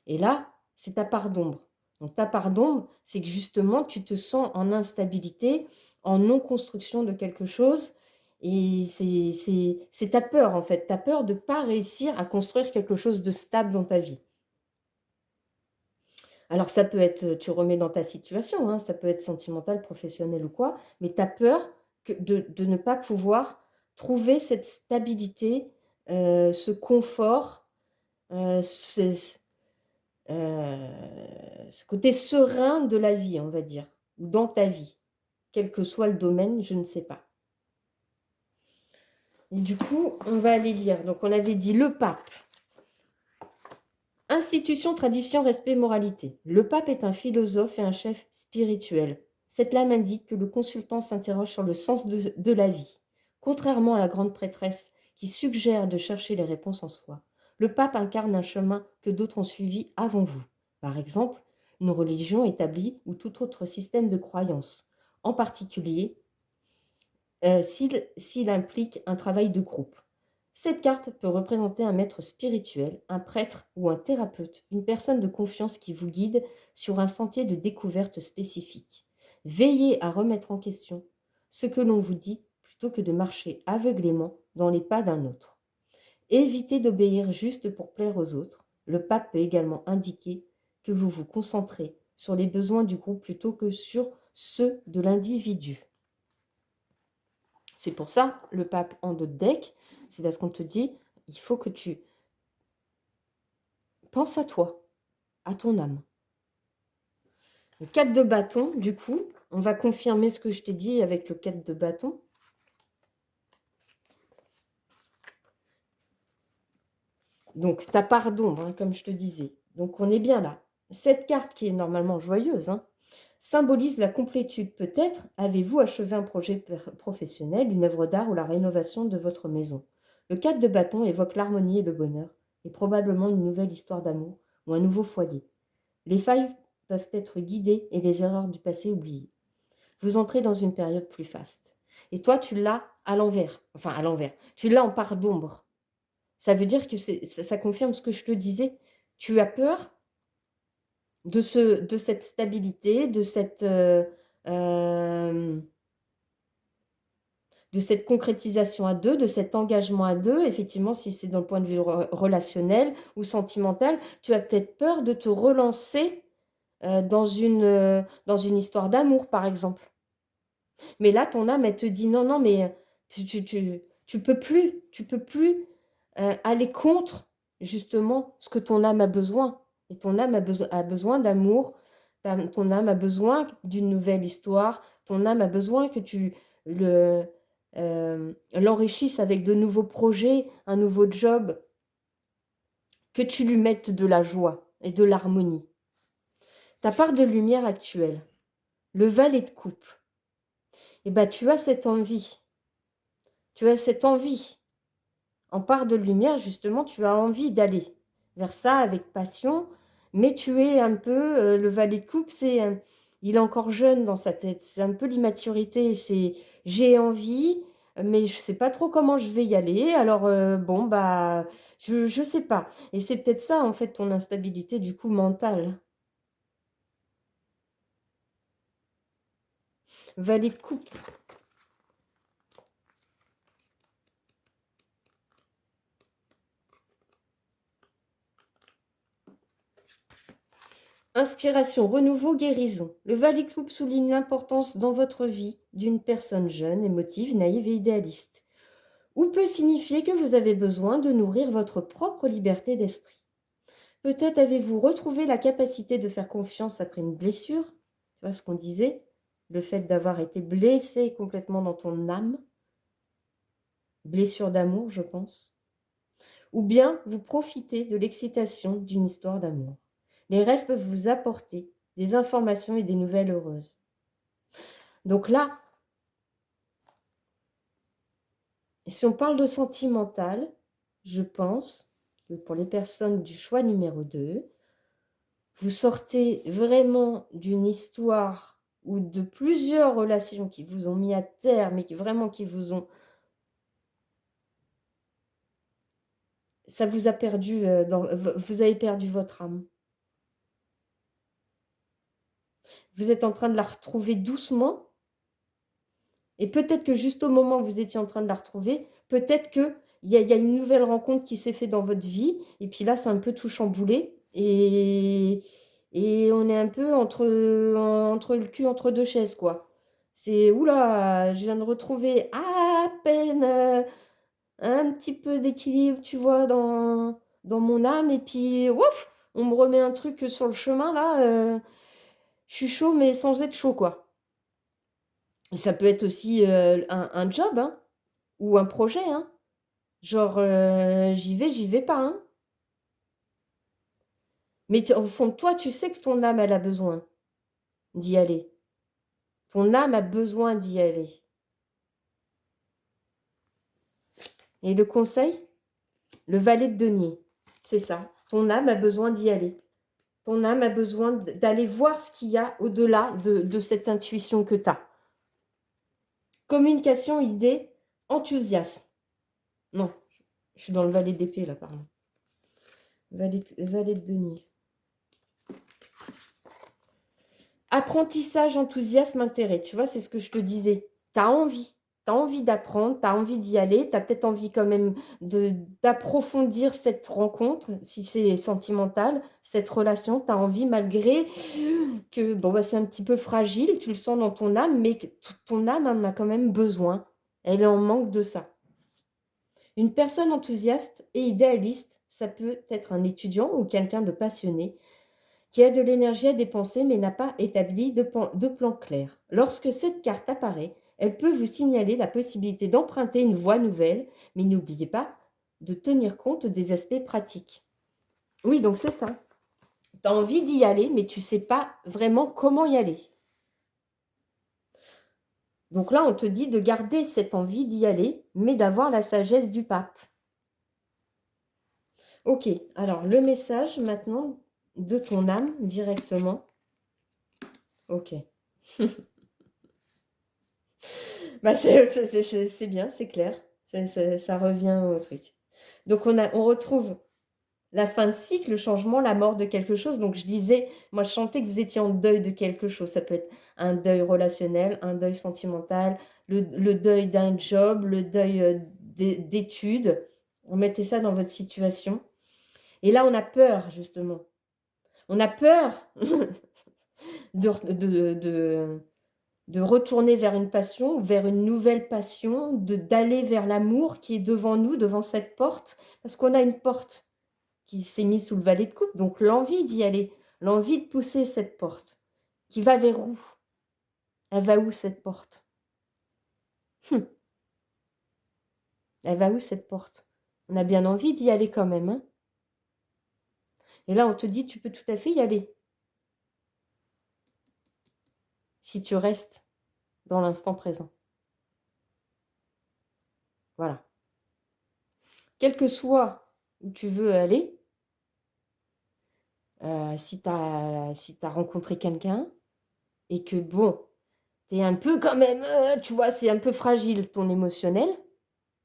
Et là, c'est ta part d'ombre. Donc ta part d'ombre, c'est que justement, tu te sens en instabilité, en non-construction de quelque chose. Et c'est ta peur, en fait. Ta peur de ne pas réussir à construire quelque chose de stable dans ta vie. Alors ça peut être, tu remets dans ta situation, hein, ça peut être sentimental, professionnel ou quoi, mais tu as peur de ne pas pouvoir trouver cette stabilité, ce confort, ce côté serein de la vie, on va dire, ou dans ta vie, quel que soit le domaine, je ne sais pas. Et du coup, on va aller lire. Donc, on avait dit le pape. Institution, tradition, respect, moralité. Le pape est un philosophe et un chef spirituel. Cette lame indique que le consultant s'interroge sur le sens de la vie. Contrairement à la grande prêtresse qui suggère de chercher les réponses en soi, le pape incarne un chemin que d'autres ont suivi avant vous. Par exemple, une religion établie ou tout autre système de croyance. en particulier s'il implique un travail de groupe. Cette carte peut représenter un maître spirituel, un prêtre ou un thérapeute, une personne de confiance qui vous guide sur un sentier de découverte spécifique. Veillez à remettre en question ce que l'on vous dit plutôt que de marcher aveuglément dans les pas d'un autre. Évitez d'obéir juste pour plaire aux autres. Le pape peut également indiquer que vous vous concentrez sur les besoins du groupe plutôt que sur ceux de l'individu. C'est pour ça, le pape en dos de deck, c'est parce qu'on te dit, il faut que tu penses à toi, à ton âme. Le 4 de bâton, du coup, on va confirmer ce que je t'ai dit avec le 4 de bâton. Donc, ta part d'ombre, hein, comme je te disais. Donc, on est bien là. Cette carte qui est normalement joyeuse, hein, symbolise la complétude. Peut-être avez-vous achevé un projet professionnel, une œuvre d'art ou la rénovation de votre maison. Le 4 de bâton évoque l'harmonie et le bonheur, et probablement une nouvelle histoire d'amour ou un nouveau foyer. Les failles peuvent être guidées et les erreurs du passé oubliées. Vous entrez dans une période plus faste. Et toi, tu l'as à l'envers. Enfin, à l'envers. Tu l'as en part d'ombre. Ça veut dire que ça confirme ce que je te disais. Tu as peur de cette stabilité, de cette concrétisation à deux, de cet engagement à deux. Effectivement, si c'est dans le point de vue relationnel ou sentimental, tu as peut-être peur de te relancer dans une histoire d'amour, par exemple. Mais là, ton âme, elle te dit non, non, mais tu peux plus aller contre justement ce que ton âme a besoin. Et ton âme a besoin d'amour, ton âme a besoin d'une nouvelle histoire, ton âme a besoin que tu l'enrichisses avec de nouveaux projets, un nouveau job, que tu lui mettes de la joie et de l'harmonie. Ta part de lumière actuelle, le valet de coupe, eh ben, tu as cette envie. Tu as cette envie. En part de lumière, justement, tu as envie d'aller vers ça avec passion, mais tu es un peu, le valet de coupe, il est encore jeune dans sa tête, c'est un peu l'immaturité, c'est j'ai envie, mais je ne sais pas trop comment je vais y aller, alors bon, bah, je ne sais pas. Et c'est peut-être ça, en fait, ton instabilité, du coup, mentale. Valet de coupe. Inspiration, renouveau, guérison. Le valet de coupe souligne l'importance dans votre vie d'une personne jeune, émotive, naïve et idéaliste. Ou peut signifier que vous avez besoin de nourrir votre propre liberté d'esprit. Peut-être avez-vous retrouvé la capacité de faire confiance après une blessure. Tu vois ce qu'on disait, le fait d'avoir été blessé complètement dans ton âme. Blessure d'amour, je pense. Ou bien vous profitez de l'excitation d'une histoire d'amour. Les rêves peuvent vous apporter des informations et des nouvelles heureuses. Donc là, si on parle de sentimental, je pense que pour les personnes du choix numéro 2, vous sortez vraiment d'une histoire ou de plusieurs relations qui vous ont mis à terre, mais qui vous ont... Ça vous a perdu, vous avez perdu votre âme. Vous êtes en train de la retrouver doucement. Et peut-être que juste au moment où vous étiez en train de la retrouver, peut-être qu'il y a une nouvelle rencontre qui s'est faite dans votre vie. Et puis là, c'est un peu tout chamboulé. Et on est un peu entre le cul entre deux chaises, quoi. C'est, oula, je viens de retrouver à peine un petit peu d'équilibre, tu vois, dans mon âme. Et puis, ouf, on me remet un truc sur le chemin, là. Je suis chaud, mais sans être chaud, quoi. Et ça peut être aussi un job, hein, ou un projet, hein. Genre, j'y vais pas, hein. Mais au fond de toi, tu sais que ton âme, elle a besoin d'y aller. Ton âme a besoin d'y aller. Et le conseil, le valet de denier, c'est ça. Ton âme a besoin d'y aller. Ton âme a besoin d'aller voir ce qu'il y a au-delà de cette intuition que tu as. Communication, idée, enthousiasme. Non, je suis dans le valet d'épée là, pardon. Valet de denier. Apprentissage, enthousiasme, intérêt. Tu vois, c'est ce que je te disais. Tu as envie. Tu as envie d'apprendre, tu as envie d'y aller, tu as peut-être envie quand même d'approfondir cette rencontre, si c'est sentimental, cette relation, tu as envie malgré que bon, bah, c'est un petit peu fragile, tu le sens dans ton âme, mais que ton âme en a quand même besoin. Elle est en manque de ça. Une personne enthousiaste et idéaliste, ça peut être un étudiant ou quelqu'un de passionné qui a de l'énergie à dépenser mais n'a pas établi de plan clair. Lorsque cette carte apparaît, elle peut vous signaler la possibilité d'emprunter une voie nouvelle, mais n'oubliez pas de tenir compte des aspects pratiques. Oui, donc c'est ça. Tu as envie d'y aller, mais tu ne sais pas vraiment comment y aller. Donc là, on te dit de garder cette envie d'y aller, mais d'avoir la sagesse du pape. Ok, alors le message maintenant de ton âme directement. Ok. Bah c'est bien, c'est clair. Ça revient au truc. Donc on retrouve la fin de cycle, le changement, la mort de quelque chose. Donc je disais, moi je sentais que vous étiez en deuil de quelque chose. Ça peut être un deuil relationnel, un deuil sentimental, le deuil d'un job, le deuil d'études. On mettait ça dans votre situation. Et là, on a peur, justement. On a peur de retourner vers une passion, vers une nouvelle passion, d'aller vers l'amour qui est devant nous, devant cette porte, parce qu'on a une porte qui s'est mise sous le valet de coupe, donc l'envie d'y aller, l'envie de pousser cette porte, qui va vers où? Elle va où cette porte? Elle va où cette porte? On a bien envie d'y aller quand même, hein? Et là, on te dit, tu peux tout à fait y aller. Si tu restes dans l'instant présent. Voilà. Quel que soit où tu veux aller, si tu as rencontré quelqu'un et que, bon, tu es un peu quand même, tu vois, c'est un peu fragile ton émotionnel,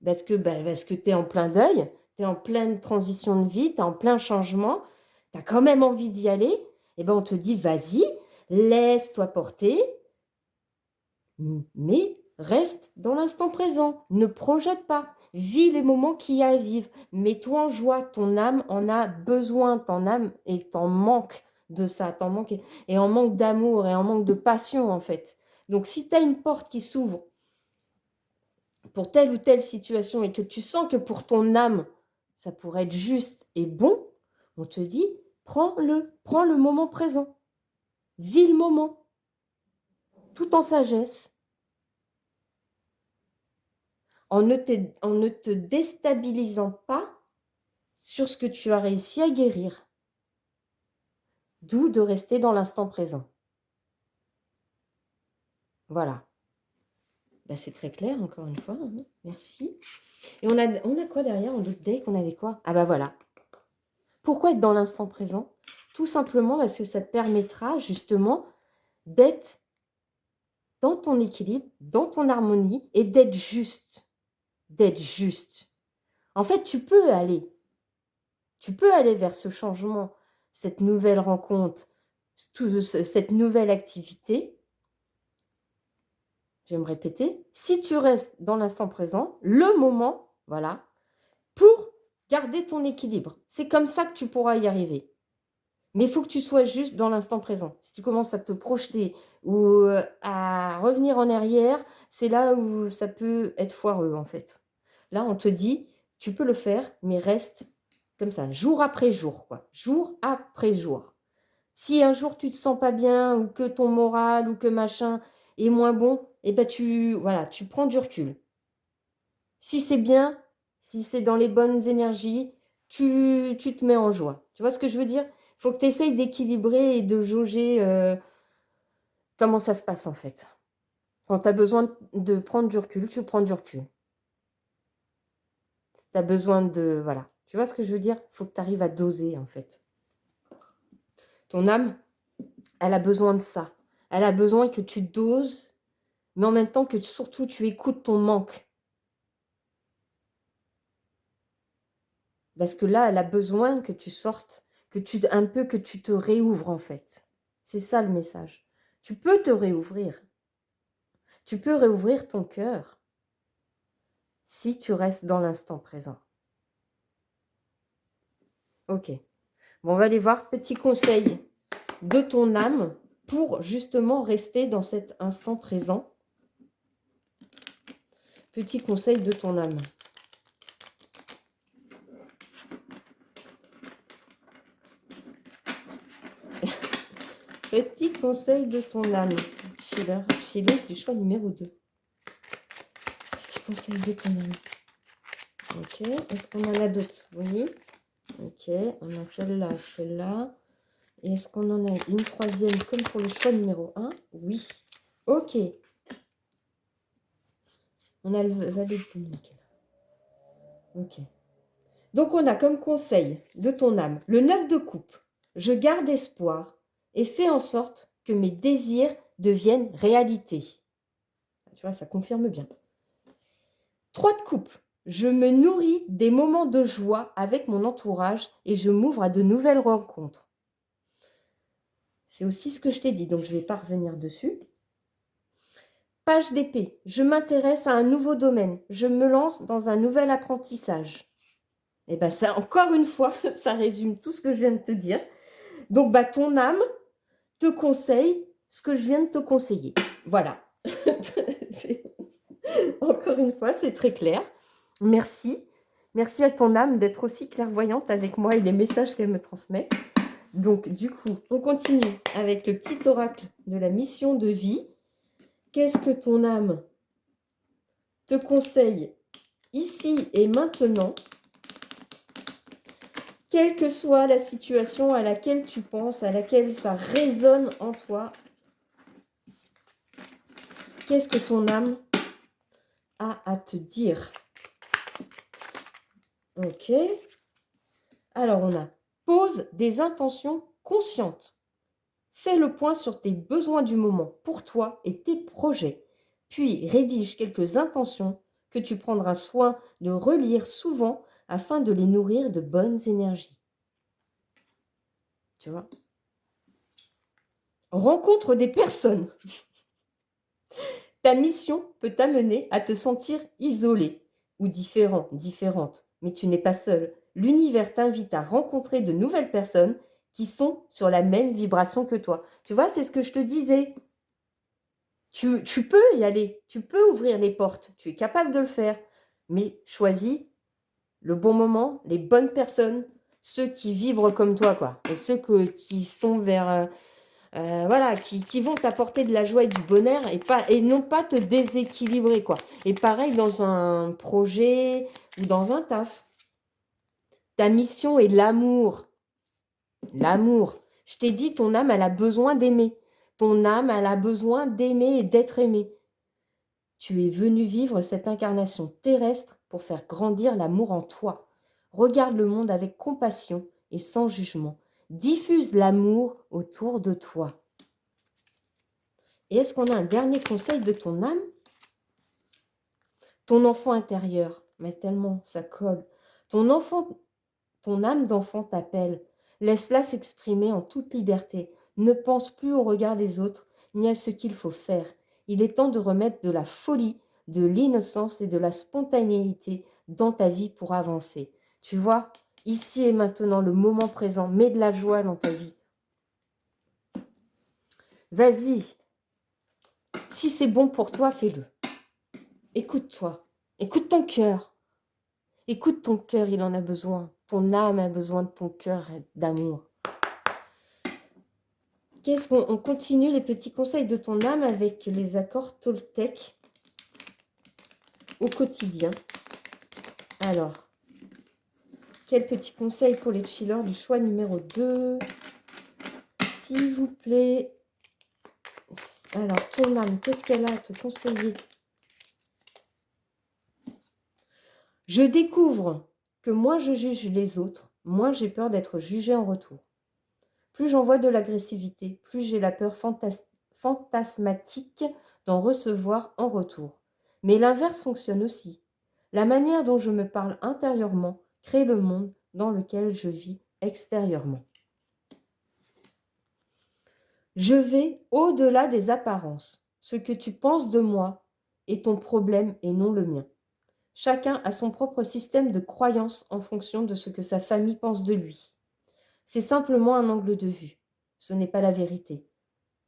parce que tu es en plein deuil, tu es en pleine transition de vie, tu es en plein changement, tu as quand même envie d'y aller, et ben on te dit, vas-y, laisse-toi porter, mais reste dans l'instant présent, ne projette pas. Vis les moments qu'il y a à vivre. Mets-toi en joie. Ton âme en a besoin. Ton âme est en manque de ça. T'en manque, et en manque d'amour et en manque de passion, en fait. Donc, si tu as une porte qui s'ouvre pour telle ou telle situation et que tu sens que pour ton âme, ça pourrait être juste et bon, on te dit, prends le moment présent. Vis le moment, tout en sagesse. En ne te déstabilisant pas sur ce que tu as réussi à guérir. D'où de rester dans l'instant présent. Voilà. Ben, c'est très clair, encore une fois. Hein. Merci. Et on a quoi derrière en autre deck? On avait quoi? Ah bah voilà. Pourquoi être dans l'instant présent? Tout simplement parce que ça te permettra justement d'être dans ton équilibre, dans ton harmonie et d'être juste. D'être juste. En fait, tu peux aller vers ce changement, cette nouvelle rencontre, cette nouvelle activité. Je vais me répéter. Si tu restes dans l'instant présent, le moment, voilà, pour garder ton équilibre. C'est comme ça que tu pourras y arriver. Mais il faut que tu sois juste dans l'instant présent. Si tu commences à te projeter ou à revenir en arrière, c'est là où ça peut être foireux en fait. Là, on te dit, tu peux le faire, mais reste comme ça, jour après jour, quoi. Jour après jour. Si un jour tu te sens pas bien ou que ton moral ou que machin est moins bon, eh ben tu prends du recul. Si c'est bien, si c'est dans les bonnes énergies, tu te mets en joie. Tu vois ce que je veux dire? Il faut que tu essayes d'équilibrer et de jauger comment ça se passe en fait. Quand tu as besoin de prendre du recul, tu prends du recul. Si tu as besoin de... Voilà. Tu vois ce que je veux dire? Il faut que tu arrives à doser en fait. Ton âme, elle a besoin de ça. Elle a besoin que tu doses, mais en même temps que surtout tu écoutes ton manque. Parce que là, elle a besoin que tu sortes, que tu te réouvres en fait. C'est ça le message. Tu peux te réouvrir. Tu peux réouvrir ton cœur si tu restes dans l'instant présent. Ok. Bon, on va aller voir. Petit conseil de ton âme pour justement rester dans cet instant présent. Petit conseil de ton âme. Petit conseil de ton âme. Chilleuse du choix numéro 2. Petit conseil de ton âme. Ok. Est-ce qu'on en a d'autres? Oui. Ok. On a celle-là, celle-là. Et est-ce qu'on en a une troisième comme pour le choix numéro 1? Oui. Ok. On a le valet de tunique. Ok. Donc, on a comme conseil de ton âme le 9 de coupe. Je garde espoir et fais en sorte que mes désirs deviennent réalité. Tu vois, ça confirme bien. 3 de coupe. Je me nourris des moments de joie avec mon entourage et je m'ouvre à de nouvelles rencontres. C'est aussi ce que je t'ai dit, donc je ne vais pas revenir dessus. Page d'épée. Je m'intéresse à un nouveau domaine. Je me lance dans un nouvel apprentissage. Et bien, ça, encore une fois, ça résume tout ce que je viens de te dire. Donc, ton âme te conseille ce que je viens de te conseiller. Voilà. Encore une fois, c'est très clair. Merci. Merci à ton âme d'être aussi clairvoyante avec moi et les messages qu'elle me transmet. Donc, du coup, on continue avec le petit oracle de la mission de vie. Qu'est-ce que ton âme te conseille ici et maintenant, quelle que soit la situation à laquelle tu penses, à laquelle ça résonne en toi? Qu'est-ce que ton âme a à te dire? Ok. Alors, on a pose des intentions conscientes. Fais le point sur tes besoins du moment pour toi et tes projets. Puis, rédige quelques intentions que tu prendras soin de relire souvent afin de les nourrir de bonnes énergies. Tu vois? Rencontre des personnes. Ta mission peut t'amener à te sentir isolé ou différent, différente, mais tu n'es pas seul. L'univers t'invite à rencontrer de nouvelles personnes qui sont sur la même vibration que toi. Tu vois, c'est ce que je te disais. Tu peux y aller, tu peux ouvrir les portes, tu es capable de le faire, mais choisis le bon moment, les bonnes personnes, ceux qui vibrent comme toi, quoi, et ceux qui sont vers... voilà, qui vont t'apporter de la joie et du bonheur et non pas te déséquilibrer, quoi. Et pareil dans un projet ou dans un taf. Ta mission est l'amour. L'amour. Je t'ai dit, ton âme, elle a besoin d'aimer. Ton âme, elle a besoin d'aimer et d'être aimée. Tu es venu vivre cette incarnation terrestre pour faire grandir l'amour en toi. Regarde le monde avec compassion et sans jugement. Diffuse l'amour autour de toi. Et est-ce qu'on a un dernier conseil de ton âme? Ton enfant intérieur, mais tellement ça colle. Ton âme d'enfant t'appelle. Laisse-la s'exprimer en toute liberté. Ne pense plus au regard des autres, ni à ce qu'il faut faire. Il est temps de remettre de la folie, de l'innocence et de la spontanéité dans ta vie pour avancer. Tu vois, ici et maintenant, le moment présent, mets de la joie dans ta vie. Vas-y. Si c'est bon pour toi, fais-le. Écoute-toi. Écoute ton cœur. Écoute ton cœur, il en a besoin. Ton âme a besoin de ton cœur d'amour. Qu'est-ce qu'on continue les petits conseils de ton âme avec les accords Toltec au quotidien. Alors, quel petit conseil pour les chillers du choix numéro 2? S'il vous plaît. Alors, ton âme, qu'est-ce qu'elle a à te conseiller? Je découvre que moins je juge les autres, moins j'ai peur d'être jugée en retour. Plus j'envoie de l'agressivité, plus j'ai la peur fantasmatique d'en recevoir en retour. Mais l'inverse fonctionne aussi. La manière dont je me parle intérieurement crée le monde dans lequel je vis extérieurement. Je vais au-delà des apparences. Ce que tu penses de moi est ton problème et non le mien. Chacun a son propre système de croyance en fonction de ce que sa famille pense de lui. C'est simplement un angle de vue. Ce n'est pas la vérité.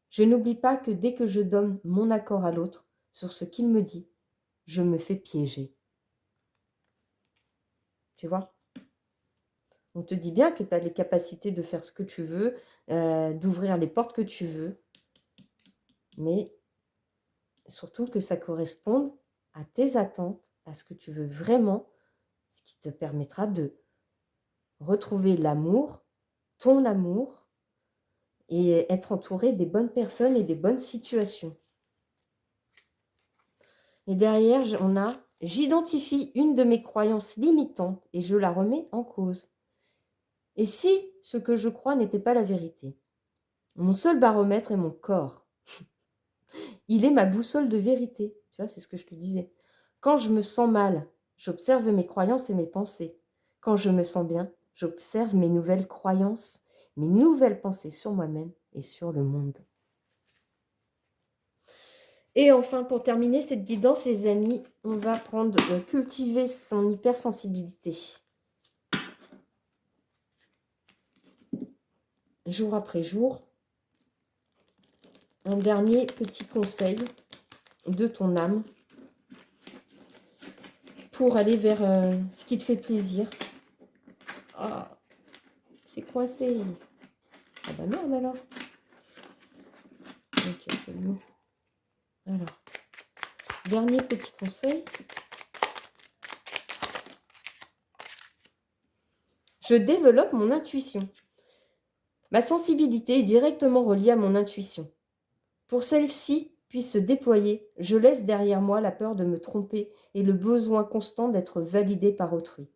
Je n'oublie pas que dès que je donne mon accord à l'autre sur ce qu'il me dit, je me fais piéger. Tu vois ? On te dit bien que tu as les capacités de faire ce que tu veux, d'ouvrir les portes que tu veux, mais surtout que ça corresponde à tes attentes, à ce que tu veux vraiment, ce qui te permettra de retrouver l'amour, ton amour, et être entouré des bonnes personnes et des bonnes situations. Et derrière, on a « J'identifie une de mes croyances limitantes et je la remets en cause. Et si ce que je crois n'était pas la vérité? Mon seul baromètre est mon corps. Il est ma boussole de vérité. » Tu vois, c'est ce que je te disais. Quand je me sens mal, j'observe mes croyances et mes pensées. Quand je me sens bien, j'observe mes nouvelles croyances, mes nouvelles pensées sur moi-même et sur le monde. Et enfin, pour terminer cette guidance, les amis, on va prendre cultiver son hypersensibilité. Jour après jour, un dernier petit conseil de ton âme pour aller vers ce qui te fait plaisir. Ah, c'est coincé. Ah bah merde alors. Ok, c'est bon. Alors, dernier petit conseil. Je développe mon intuition. Ma sensibilité est directement reliée à mon intuition. Pour celle-ci puisse se déployer, je laisse derrière moi la peur de me tromper et le besoin constant d'être validé par autrui.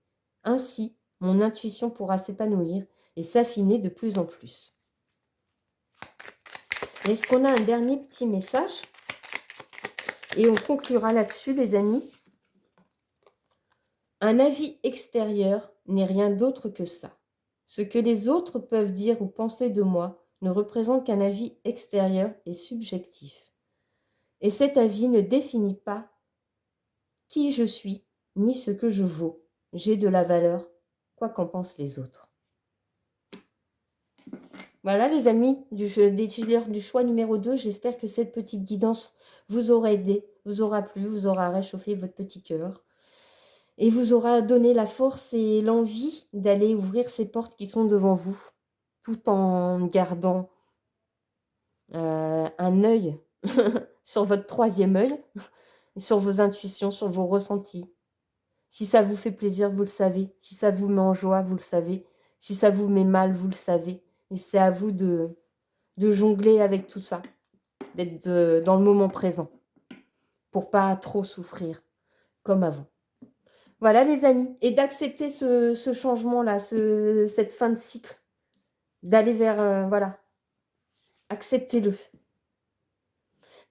Ainsi, mon intuition pourra s'épanouir et s'affiner de plus en plus. Est-ce qu'on a un dernier petit message? Et on conclura là-dessus, les amis. Un avis extérieur n'est rien d'autre que ça. Ce que les autres peuvent dire ou penser de moi ne représente qu'un avis extérieur et subjectif. Et cet avis ne définit pas qui je suis, ni ce que je vaux. J'ai de la valeur, quoi qu'en pensent les autres. Voilà les amis des tueurs du choix numéro 2. J'espère que cette petite guidance vous aura aidé, vous aura plu, vous aura réchauffé votre petit cœur. Et vous aura donné la force et l'envie d'aller ouvrir ces portes qui sont devant vous, tout en gardant un œil sur votre troisième œil, sur vos intuitions, sur vos ressentis. Si ça vous fait plaisir, vous le savez. Si ça vous met en joie, vous le savez. Si ça vous met mal, vous le savez. Et c'est à vous de jongler avec tout ça, d'être dans le moment présent, pour pas trop souffrir comme avant. Voilà les amis, et d'accepter ce changement-là, cette fin de cycle, d'aller vers, voilà, acceptez-le.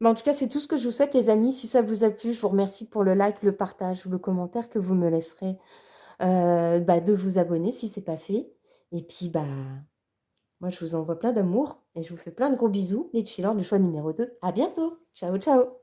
Mais en tout cas, c'est tout ce que je vous souhaite les amis. Si ça vous a plu, je vous remercie pour le like, le partage ou le commentaire que vous me laisserez, de vous abonner si ce n'est pas fait. Et puis, moi, je vous envoie plein d'amour et je vous fais plein de gros bisous. Les tueurs du choix numéro 2. À bientôt. Ciao, ciao.